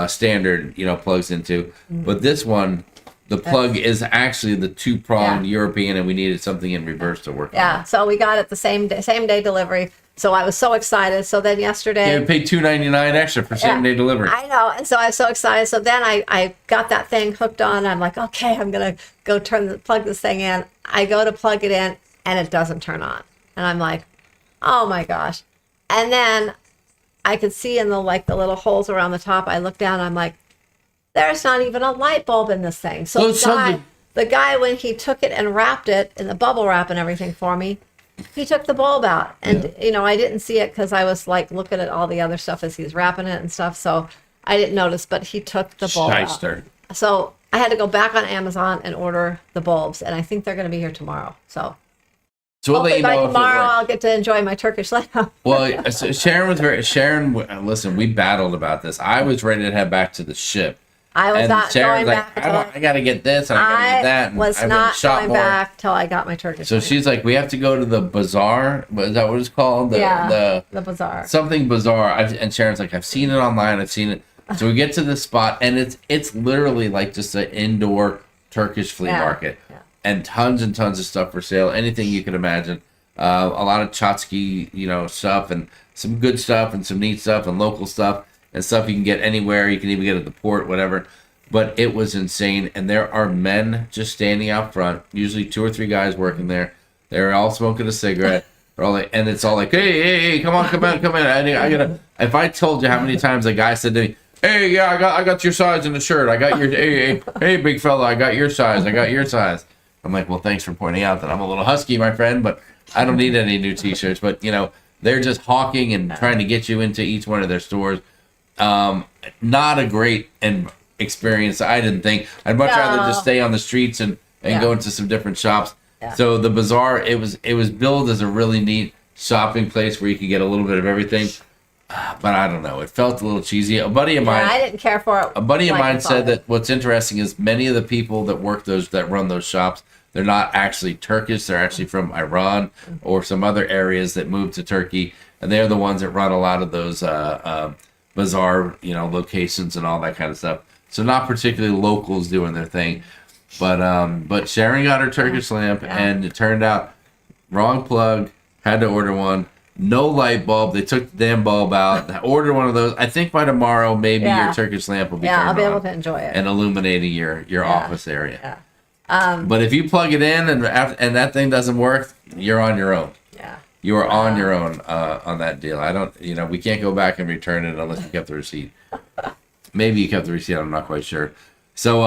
standard, plugs into. But this one, the plug is actually the 2-pronged European, and we needed something in reverse to work. Yeah. So we got it the same day delivery. So I was so excited. So then yesterday, we paid $2.99 extra for same-day delivery. I know, and so I was so excited. So then I got that thing hooked on. I'm like, okay, I'm gonna go plug this thing in. I go to plug it in, and it doesn't turn on. And I'm like, oh my gosh. And then I could see in the little holes around the top. I look down. I'm like, there's not even a light bulb in this thing. So the guy, when he took it and wrapped it in the bubble wrap and everything for me, he took the bulb out, and I didn't see it because I was like looking at all the other stuff as he's wrapping it and stuff, so I didn't notice. But he took the bulb out. So I had to go back on Amazon and order the bulbs, and I think they're going to be here tomorrow. So we'll let you know tomorrow I'll get to enjoy my Turkish lamp. Well, Sharon. Listen, we battled about this. I was ready to head back to the ship. I was not going back. I got to get this, and I got to get that. I was not going back till I got my Turkish. So she's like, we have to go to the bazaar. Is that what it's called? The bazaar. Something bizarre. And Sharon's like, I've seen it online. I've seen it. So we get to the spot, and it's literally like just an indoor Turkish flea market, and tons of stuff for sale. Anything you can imagine. A lot of Chotsky, stuff, and some good stuff, and some neat stuff, and local stuff. And stuff you can get anywhere. You can even get at the port, whatever. But it was insane. And there are men just standing out front, usually 2 or 3 guys working there. They're all smoking a cigarette. And it's all like, hey, come on. I gotta. If I told you how many times a guy said to me, hey, yeah, I got your size in the shirt. I got your, hey, big fella, I got your size. I'm like, well, thanks for pointing out that I'm a little husky, my friend, but I don't need any new T-shirts. But, they're just hawking and trying to get you into each one of their stores. Not a great experience. I didn't think. I'd much rather just stay on the streets and go into some different shops. Yeah. So the bazaar, it was billed as a really neat shopping place where you could get a little bit of everything. But I don't know. It felt a little cheesy. A buddy of mine. I didn't care for it. A buddy of mine said that what's interesting is many of the people that run those shops, they're not actually Turkish. They're actually from Iran or some other areas that moved to Turkey, and they're the ones that run a lot of those bazaar, locations and all that kind of stuff. So not particularly locals doing their thing, but Sharon got her Turkish lamp, and it turned out wrong plug. Had to order one. No light bulb. They took the damn bulb out. I ordered one of those. I think by tomorrow, maybe your Turkish lamp will be turned on. I'll be able to enjoy it and illuminating your office area. Yeah. But if you plug it in and that thing doesn't work, you're on your own. You are on your own on that deal. I don't, we can't go back and return it unless you kept the receipt. Maybe you kept the receipt. I'm not quite sure. So,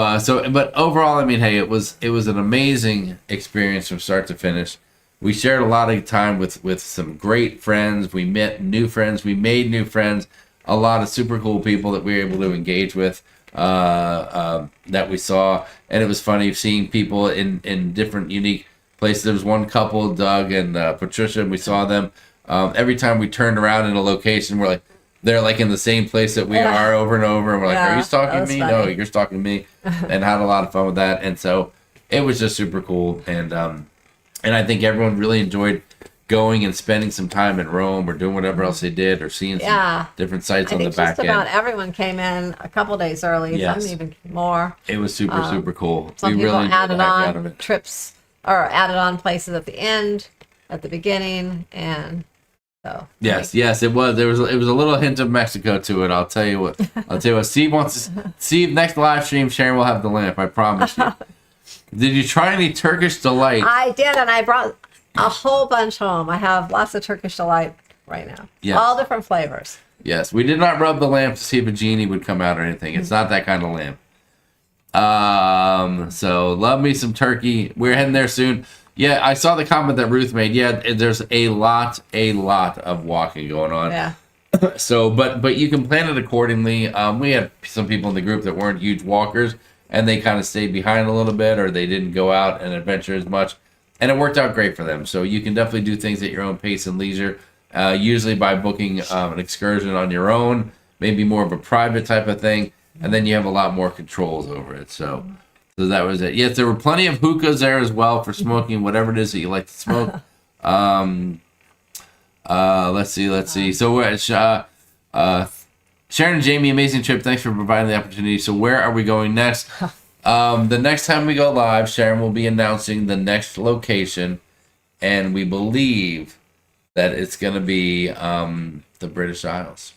but overall, I mean, hey, it was an amazing experience from start to finish. We shared a lot of time with some great friends. We met new friends. We made new friends. A lot of super cool people that we were able to engage with that we saw. And it was funny seeing people in different unique places. There was one couple, Doug and Patricia, and we saw them. Every time we turned around in a location, they're like in the same place that we are over and over. And we're like, are you stalking me? Funny. No, you're stalking me. And had a lot of fun with that. And so it was just super cool. And I think everyone really enjoyed going and spending some time in Rome or doing whatever else they did or seeing some different sites on the back end. Just about everyone came in a couple days early, some even more. It was super cool. Some people really added on trips or added on places at the end, at the beginning, and so. Yes, it was. It was a little hint of Mexico to it. I'll tell you what. Steve, next live stream, Sharon will have the lamp. I promise you. Did you try any Turkish delight? I did, and I brought a whole bunch home. I have lots of Turkish delight right now. Yes. All different flavors. Yes, we did not rub the lamp to see if a genie would come out or anything. It's not that kind of lamp. So love me some turkey. We're heading there soon. Yeah, I saw the comment that Ruth made. Yeah, there's a lot of walking going on. Yeah. So, but you can plan it accordingly. We had some people in the group that weren't huge walkers, and they kind of stayed behind a little bit, or they didn't go out and adventure as much, and it worked out great for them. So you can definitely do things at your own pace and leisure. Usually by booking an excursion on your own, maybe more of a private type of thing, and then you have a lot more controls over it. So that was it. Yes, there were plenty of hookahs there as well for smoking, whatever it is that you like to smoke. Let's see. So Sharon and Jamie, amazing trip. Thanks for providing the opportunity. So where are we going next? The next time we go live, Sharon will be announcing the next location, and we believe that it's going to be the British Isles.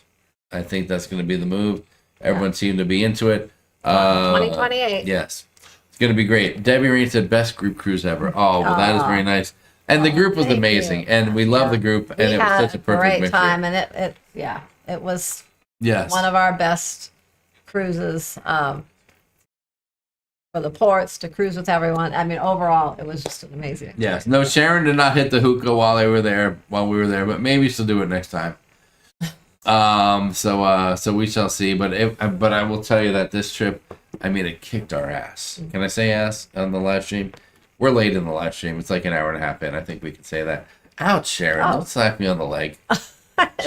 I think that's going to be the move. Everyone seemed to be into it. 2028. Yes. It's going to be great. Debbie Rain said, best group cruise ever. Oh, well, that is very nice. And the group was thank amazing. you. And we love the group. And it was such a perfect great mixture. time, and it was Yes. one of our best cruises for the ports, to cruise with everyone. I mean, overall, it was just an amazing experience. Yes. No, Sharon did not hit the hookah while we were there, but maybe she'll do it next time. So we shall see. But I will tell you that this trip, I mean, it kicked our ass. Can I say ass on the live stream? We're late in the live stream. It's like an hour and a half in. I think we can say that. Ouch, Sharon! Don't slap me on the leg.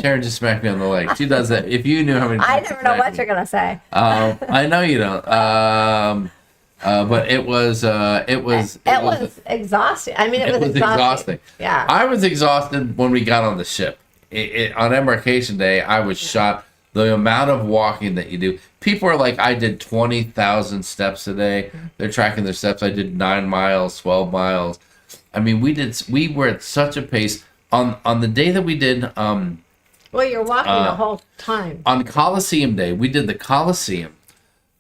Sharon just smacked me on the leg. She does that. If you knew how many I times never know what you're gonna say. I know you don't. But it was exhausting. I mean, it was exhausting. Yeah. I was exhausted when we got on the ship. On embarkation day, I was shot. The amount of walking that you do. People are like, I did 20,000 steps a day. They're tracking their steps. I did 9 miles, 12 miles. I mean, we were at such a pace. On the day that we did, well, you're walking the whole time. on Colosseum Day, we did the Colosseum,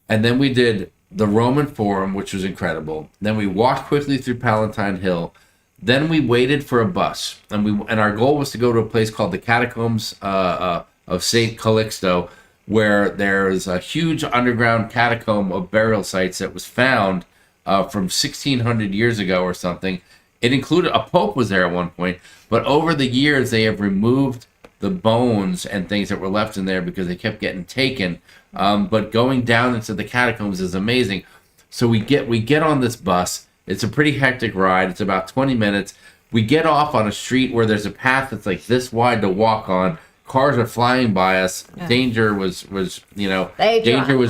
and then we did the Roman Forum, which was incredible. Then we walked quickly through Palatine Hill. Then we waited for a bus, and our goal was to go to a place called the Catacombs of Saint Calixto, where there's a huge underground catacomb of burial sites that was found from 1600 years ago or something. It included a pope was there at one point, but over the years they have removed the bones and things that were left in there because they kept getting taken. But going down into the catacombs is amazing. So we get on this bus. It's a pretty hectic ride. It's about 20 minutes. We get off on a street where there's a path that's like this wide to walk on. Cars are flying by us. Yeah. Danger was danger was in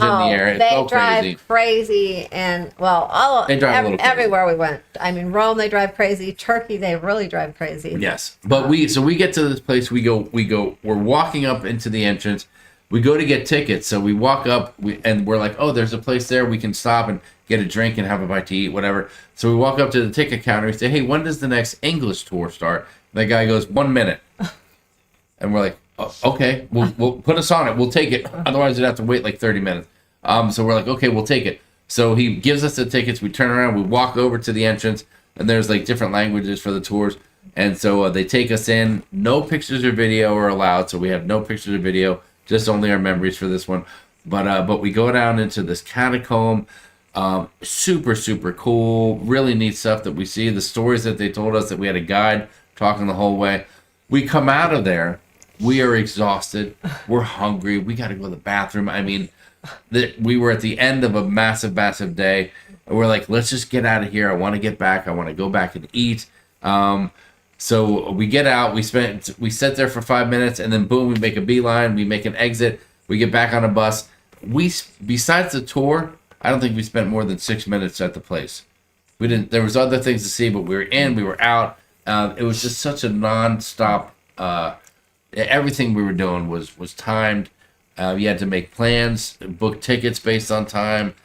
the air. It's so crazy. Crazy, and everywhere we went. I mean, Rome, they drive crazy. Turkey, they really drive crazy. Yes, but we get to this place. We're walking up into the entrance. We go to get tickets, so we walk up, and we're like, oh, there's a place there. We can stop and get a drink and have a bite to eat, whatever. So we walk up to the ticket counter. We say, hey, when does the next English tour start? And the guy goes, 1 minute. And we're like, oh, okay, we'll put us on it. We'll take it. Otherwise, we'd have to wait like 30 minutes. So we're like, okay, we'll take it. So he gives us the tickets. We turn around. We walk over to the entrance, and there's like different languages for the tours. And so they take us in. No pictures or video are allowed, so we have no pictures or video. Just only our memories for this one. But we go down into this catacomb. Super, super cool. Really neat stuff that we see. The stories that they told us, that we had a guide talking the whole way. We come out of there. We are exhausted. We're hungry. We got to go to the bathroom. I mean, we were at the end of a massive, massive day. And we're like, let's just get out of here. I want to get back. I want to go back and eat. So we get out. We sit there for 5 minutes, and then boom, we make a beeline. We make an exit. We get back on a bus. Besides the tour, I don't think we spent more than 6 minutes at the place. We didn't. There was other things to see, but we were in. We were out. It was just such a non-stop. Everything we were doing was timed. You had to make plans, book tickets based on time.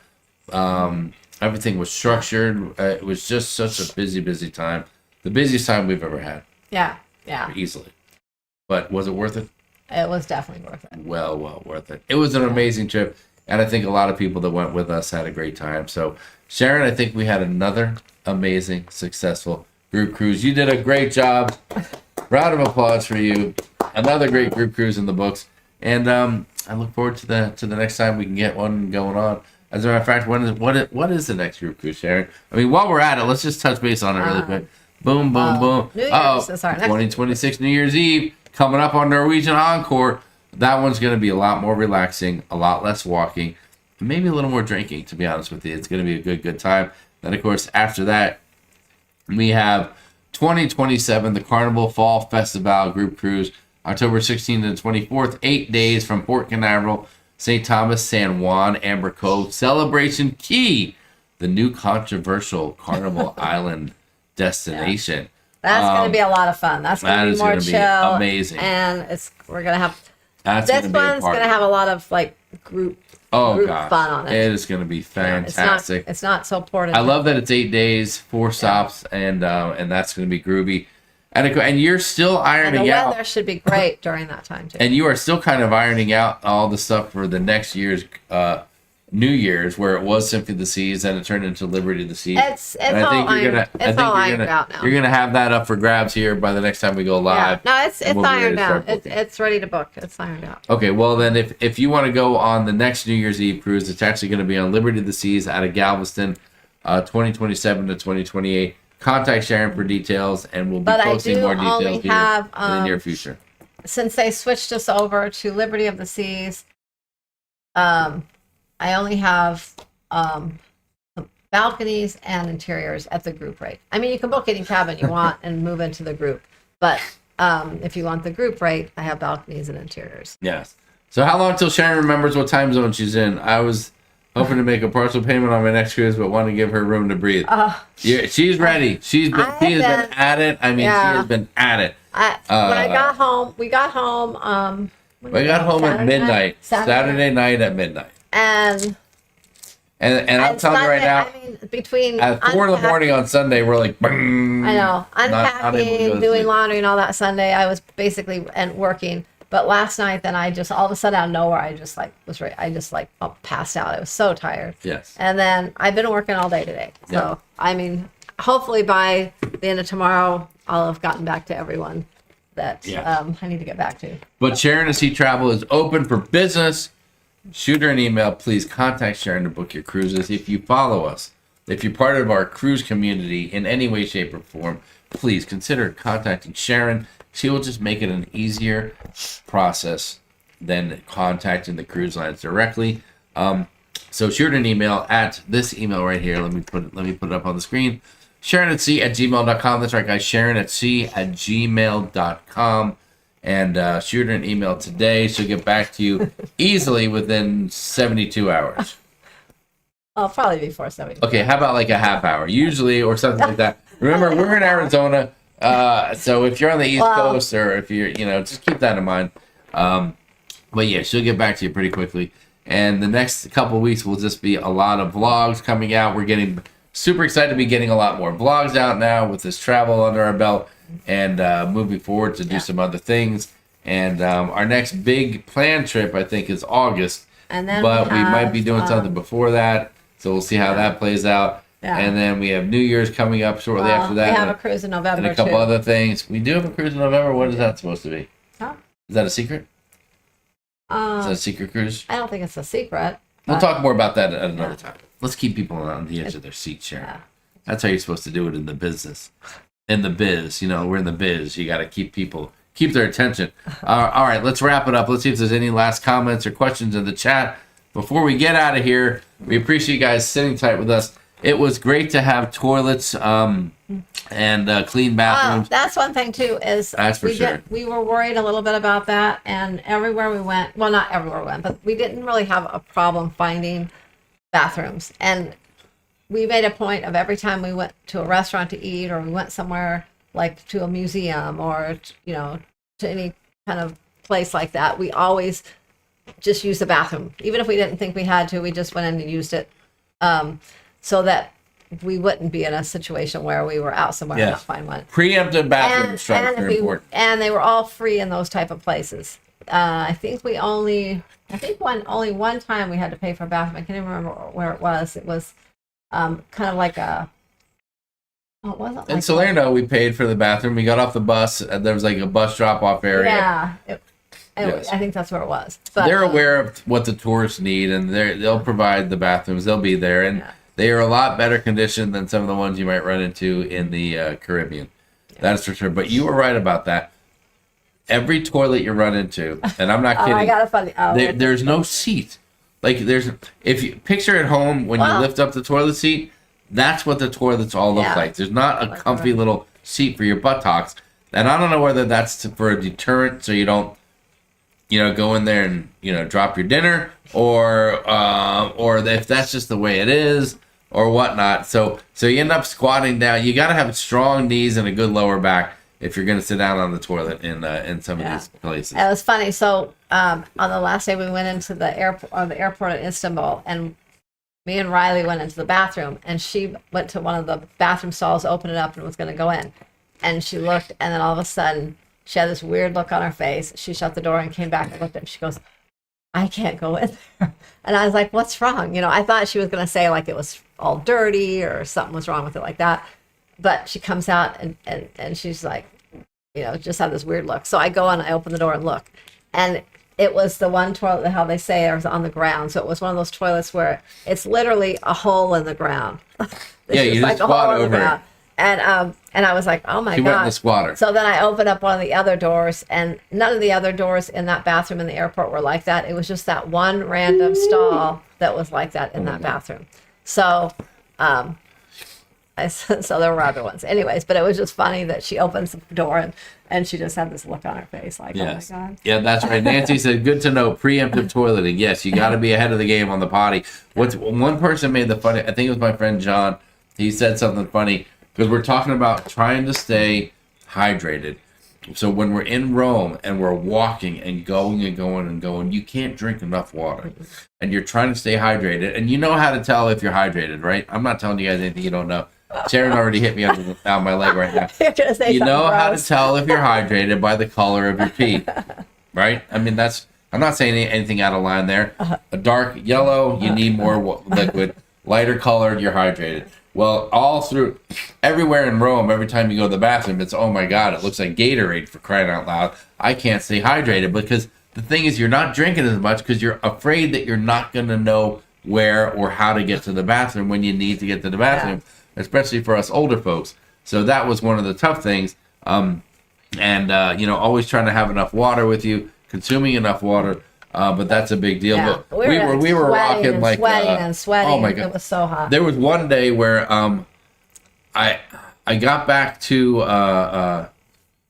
Everything was structured. It was just such a busy time. The busiest time we've ever had. Yeah. Easily. But was it worth it? It was definitely worth it. Well worth it. It was an amazing trip, and I think a lot of people that went with us had a great time. So, Sharon, I think we had another amazing, successful group cruise. You did a great job. Round of applause for you. another great group cruise in the books. And I look forward to the next time we can get one going on. As a matter of fact, what is the next group cruise, Sharon? I mean, while we're at it, let's just touch base on it really quick. Boom, boom, boom. New Year's is our next 2026 New Year's Eve coming up on Norwegian Encore. That one's going to be a lot more relaxing, a lot less walking, maybe a little more drinking, to be honest with you. It's going to be a good time. Then, of course, after that, we have 2027, the Carnival Fall Festival Group Cruise, October 16th to 24th, 8 days from Port Canaveral, St. Thomas, San Juan, Amber Cove, Celebration Key, the new controversial Carnival Island destination. That's going to be a lot of fun. That's going to be more chill. Amazing. And we're going to have, this one's going to have a lot of like group fun on it. It is going to be fantastic. It's not so ported. I love that it's 8 days, 4 stops, and that's going to be groovy. And you're still ironing out. The weather should be great during that time too. And you are still kind of ironing out all the stuff for the next year's New Year's, where it was Symphony of the Seas, and it turned into Liberty of the Seas. It's all ironed out now. You're gonna have that up for grabs here by the next time we go live. Yeah. No, it's ironed out. It's ready to book. It's ironed out. Okay, well then, if you want to go on the next New Year's Eve cruise, it's actually going to be on Liberty of the Seas out of Galveston, 2027 to 2028. Contact Sharon for details, and we'll be posting more details here in the near future. Since they switched us over to Liberty of the Seas, I only have balconies and interiors at the group rate. I mean, you can book any cabin you want and move into the group, but if you want the group rate, I have balconies and interiors. Yes. So how long till Sharon remembers what time zone she's in? I was hoping to make a partial payment on my next cruise, but want to give her room to breathe. She's ready. She has been at it. I mean, she has been at it. When I got home, we got home. We got home at midnight. Saturday night at midnight. And I'm telling you right now, I mean, between at 4 in the morning on Sunday, we're like, bang, I know, unpacking, doing laundry and all that Sunday, I was basically working. But last night, then I just all of a sudden out of nowhere, I just was ready. I just passed out. I was so tired. Yes. And then I've been working all day today. So I mean, hopefully by the end of tomorrow, I'll have gotten back to everyone that I need to get back to. But Sharonatsea Travel is open for business. Shoot her an email. Please contact Sharon to book your cruises. If you follow us, if you're part of our cruise community in any way, shape, or form, please consider contacting Sharon. She will just make it an easier process than contacting the cruise lines directly. So shoot an email at this email right here. Let me put it up on the screen. sharonatsea@gmail.com. That's right, guys. sharonatsea@gmail.com. And shoot her an email today. She'll get back to you easily within 72 hours. I'll probably before 70. Okay, how about like a half hour? Usually, or something like that. Remember, we're in Arizona. So if you're on the East Coast, or if you're, just keep that in mind. But yeah, she'll get back to you pretty quickly. And the next couple of weeks will just be a lot of vlogs coming out. We're getting super excited to be getting a lot more vlogs out now with this travel under our belt, and moving forward to do some other things. And our next big planned trip, I think, is August. And then we might be doing something before that. So we'll see how that plays out. Yeah. And then we have New Year's coming up shortly after that. We have a cruise in November, and a couple other things. We do have a cruise in November. What is that supposed to be? Huh? Is that a secret? Is that a secret cruise? I don't think it's a secret. We'll talk more about that at another time. Let's keep people on the edge of their seat, Sharon. Yeah. That's how you're supposed to do it in the business. In the biz, we're in the biz. You got to keep their attention. All right, let's wrap it up. Let's see if there's any last comments or questions in the chat before we get out of here. We appreciate you guys sitting tight with us. It was great to have toilets and clean bathrooms. That's one thing too. That's for sure. We were worried a little bit about that, and everywhere we went, well, not everywhere we went, but we didn't really have a problem finding bathrooms. And we made a point of every time we went to a restaurant to eat, or we went somewhere like to a museum, or to any kind of place like that, we always just used the bathroom. Even if we didn't think we had to, we just went in and used it. So that we wouldn't be in a situation where we were out somewhere and not find one. Preemptive bathroom structure is important. And they were all free in those type of places. I think only one time we had to pay for a bathroom. I can't even remember where it was. It was kind of like a Oh, it wasn't In like Salerno, we paid for the bathroom. We got off the bus, and there was like a bus drop-off area. Yeah, Yes. I think that's where it was. But, They're aware of what the tourists need, and they'll provide the bathrooms. They'll be there, and they are a lot better conditioned than some of the ones you might run into in the Caribbean. That's for sure. But you were right about that. Every toilet you run into, and I'm not kidding. I got a funny. There's no seat. Like if you picture at home when you lift up the toilet seat, that's what the toilets all look like. There's not a comfy little seat for your buttocks, and I don't know whether that's for a deterrent, so you don't, go in there and drop your dinner, or if that's just the way it is, or whatnot. So you end up squatting down. You got to have strong knees and a good lower back if you're going to sit down on the toilet in some of these places. It was funny. So on the last day we went into the airport in Istanbul, and me and Riley went into the bathroom, and she went to one of the bathroom stalls, opened it up, and was going to go in. And she looked, and then all of a sudden, she had this weird look on her face. She shut the door and came back and looked at me. She goes, I can't go in there. And I was like, what's wrong? I thought she was going to say like it was all dirty or something was wrong with it like that. But she comes out and she's like, just had this weird look. So I go and I open the door and look. And it was the one toilet, how they say it was on the ground. So it was one of those toilets where it's literally a hole in the ground. You just squat over it. And I was like, oh my God. Went in the squatter. So then I opened up one of the other doors, and none of the other doors in that bathroom in the airport were like that. It was just that one random stall that was like that in that bathroom. So, so there were other ones. Anyways, but it was just funny that she opens the door and she just had this look on her face like, yes. Oh my God. Yeah, that's right. Nancy said, good to know, preemptive toileting. Yes, you got to be ahead of the game on the potty. One person made the funny, I think it was my friend John, he said something funny, because we're talking about trying to stay hydrated. So when we're in Rome and we're walking and going and going and going, you can't drink enough water. And you're trying to stay hydrated. And you know how to tell if you're hydrated, right? I'm not telling you guys anything you don't know. Sharon already hit me on my leg right now. You know how to tell if you're hydrated by the color of your pee, right? I mean, I'm not saying anything out of line there. A dark yellow, you need more liquid. Lighter colored, you're hydrated. Well, all through, everywhere in Rome, every time you go to the bathroom, it's, oh my God, it looks like Gatorade, for crying out loud. I can't stay hydrated, because the thing is, you're not drinking as much because you're afraid that you're not going to know where or how to get to the bathroom when you need to get to the bathroom, especially for us older folks. So that was one of the tough things. Always trying to have enough water with you, consuming enough water. But that's a big deal. Yeah. But we were rocking like sweating. Oh my God, it was so hot. There was one day where I got back to the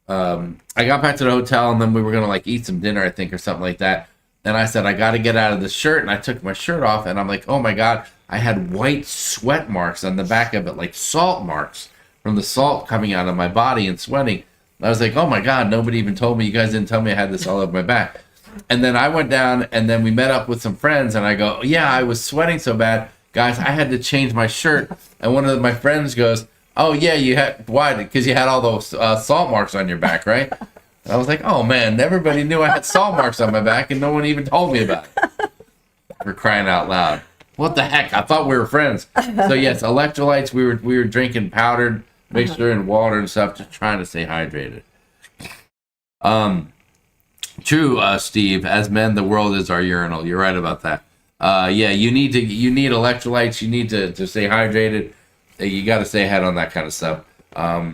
hotel, and then we were gonna eat some dinner, I think, or something like that. And I said, I got to get out of this shirt, and I took my shirt off, and I'm like, oh my God, I had white sweat marks on the back of it, like salt marks from the salt coming out of my body and sweating. I was like, oh my God, nobody even told me. You guys didn't tell me I had this all over my back. And then I went down, and then we met up with some friends, and I go, yeah, I was sweating so bad, guys, I had to change my shirt. And one of my friends goes, oh yeah, you had, why? Because you had all those salt marks on your back, right? And I was like, oh man, everybody knew I had salt marks on my back, and no one even told me about it. For crying out loud. What the heck? I thought we were friends. So yes, electrolytes, we were drinking powdered mixture and water and stuff, just trying to stay hydrated. True, Steve. As men, the world is our urinal. You're right about that. You need electrolytes. You need to stay hydrated. You got to stay ahead on that kind of stuff.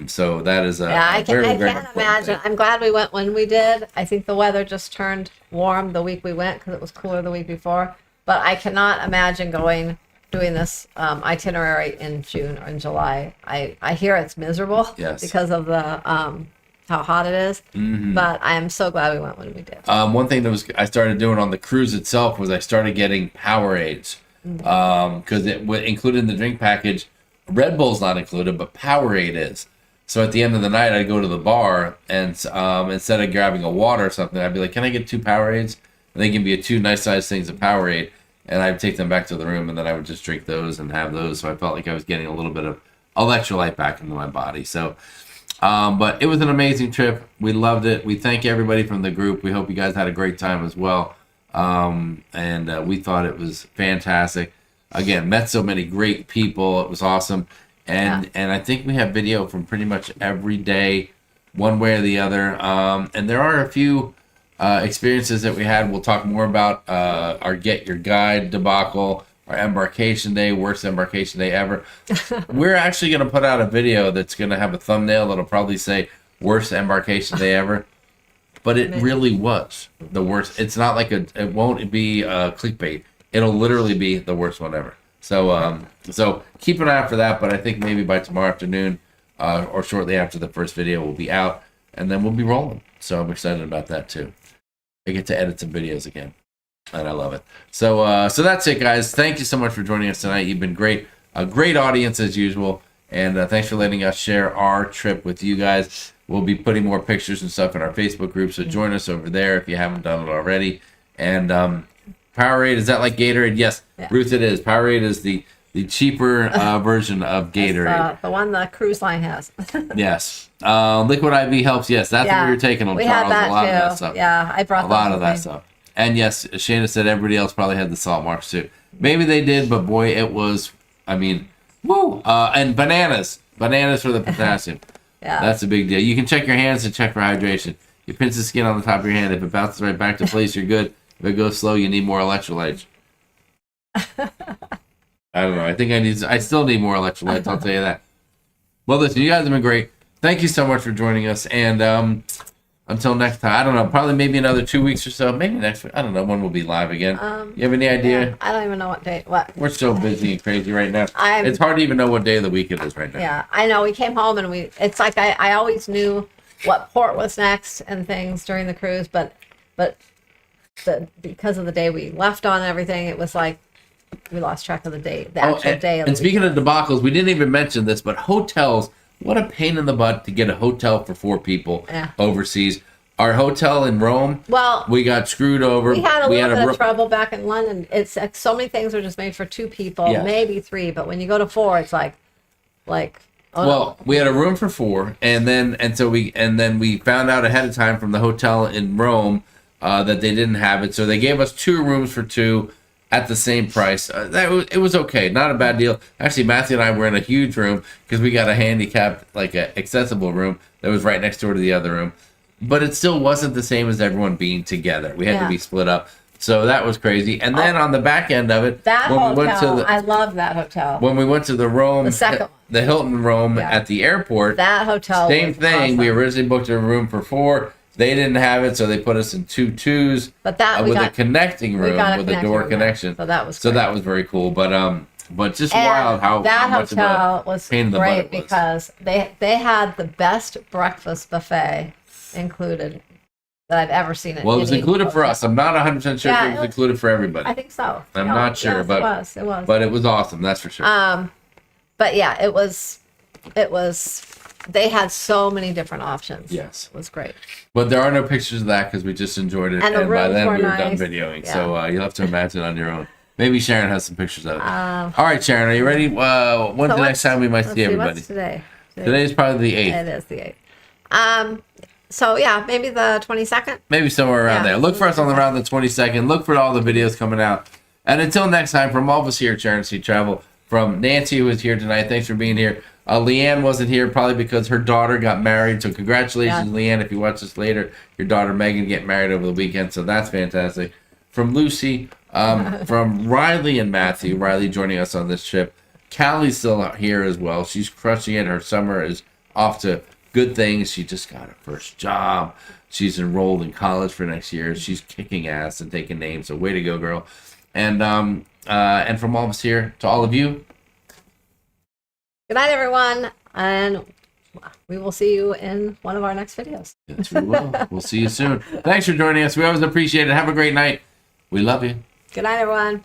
So that is I very, can't very imagine. thing. I'm glad we went when we did. I think the weather just turned warm the week we went because it was cooler the week before. But I cannot imagine doing this itinerary in June or in July. I hear it's miserable because of the how hot it is. Mm-hmm. But I am so glad we went when we did. One thing I started doing on the cruise itself was I started getting Powerades, because it included in the drink package. Red Bull's not included, but Powerade is. So at the end of the night, I'd go to the bar, and instead of grabbing a water or something, I'd be like, can I get 2 Powerades? And they give me 2 nice-sized things of Powerade, and I'd take them back to the room, and then I would just drink those and have those. So I felt like I was getting a little bit of electrolyte back into my body. So, but it was an amazing trip. We loved it. We thank everybody from the group. We hope you guys had a great time as well. And we thought it was fantastic. Again, met so many great people. It was awesome. and I think we have video from pretty much every day, one way or the other. And there are a few experiences that we had. We'll talk more about our Get Your Guide debacle, our embarkation day, worst embarkation day ever. We're actually going to put out a video that's going to have a thumbnail that'll probably say worst embarkation day ever. But it really was the worst. It's not like it won't be clickbait. It'll literally be the worst one ever. So so keep an eye out for that. But I think maybe by tomorrow afternoon or shortly after the first video will be out, and then we'll be rolling. So I'm excited about that too. I get to edit some videos again, and I love it. So so that's it, guys. Thank you so much for joining us tonight. You've been great, a great audience as usual, and thanks for letting us share our trip with you guys. We'll be putting more pictures and stuff in our Facebook group, so join us over there if you haven't done it already. And Powerade, is that like Gatorade? Yes, yeah. Ruth, it is. Powerade is the cheaper version of Gatorade. The one the cruise line has. Yes. Liquid IV helps. Yes, that's what we were taking on we Charles. Had that a lot too. of that stuff. Yeah, I brought a lot of that stuff. And yes, Shana said everybody else probably had the salt marks too. Maybe they did, but boy, it was, I mean, woo! And bananas. Bananas for the potassium. Yeah. That's a big deal. You can check your hands and check for hydration. You pinch the skin on the top of your hand. If it bounces right back to place, you're good. If it goes slow, you need more electrolytes. I don't know. I think I still need more electrolytes. I'll tell you that. Well, listen, you guys have been great. Thank you so much for joining us. And until next time, I don't know, probably maybe another 2 weeks or so. Maybe next week. I don't know when we'll be live again. You have any idea? Yeah, I don't even know what day. What? We're so busy and crazy right now. It's hard to even know what day of the week it is right now. Yeah, I know. We came home and it's like I always knew what port was next and things during the cruise, but because of the day we left on and everything, it was like we lost track of the day, the actual day. And speaking of debacles, we didn't even mention this, but hotels, what a pain in the butt to get a hotel for 4 people overseas. Our hotel in Rome, we got screwed over. We had a little bit of trouble back in London. It's like so many things are just made for 2 people, maybe 3, but when you go to 4, it's like we had a room for 4, and then we found out ahead of time from the hotel in Rome that they didn't have it, so they gave us 2 rooms for 2 at the same price. It was okay, not a bad deal. Actually, Matthew and I were in a huge room because we got a handicapped, like a accessible room that was right next door to the other room, but it still wasn't the same as everyone being together. We had to be split up. So that was crazy. And then on the back end of it, I love that hotel. When we went to the Rome, the Hilton Rome at the airport, that hotel, same thing. Awesome. We originally booked a room for 4. They didn't have it, so they put us in 2 twos. But that with a connecting room with a door connection. So that was great. That was very cool. But just wild how much hotel of a was pain in the butt it was. Because they had the best breakfast buffet included that I've ever seen. It was included for us. I'm not 100% sure if it was included for everybody. I think so. I'm not sure, but it was. But it was awesome. That's for sure. But yeah, it was. They had so many different options. Yes, it was great. But there are no pictures of that because we just enjoyed it, and by then we were done videoing. Yeah. So you'll have to imagine on your own. Maybe Sharon has some pictures of it. All right, Sharon, are you ready? When's the next time we might see everybody? What's today? Today's probably the 8th. It is the 8th. So yeah, maybe the 22nd. Maybe somewhere around there. Look for us on around the 22nd. Look for all the videos coming out. And until next time, from all of us here at Sharonatsea Travel, from Nancy, who is here tonight, thanks for being here. Leanne wasn't here probably because her daughter got married. So congratulations, Leanne. If you watch this later, your daughter Megan get married over the weekend. So that's fantastic. From Lucy, from Riley and Matthew. Riley joining us on this trip. Callie's still out here as well. She's crushing it. Her summer is off to good things. She just got her first job. She's enrolled in college for next year. She's kicking ass and taking names. So way to go, girl. And from all of us here to all of you, good night, everyone, and we will see you in one of our next videos. Yes, we will. We'll see you soon. Thanks for joining us. We always appreciate it. Have a great night. We love you. Good night, everyone.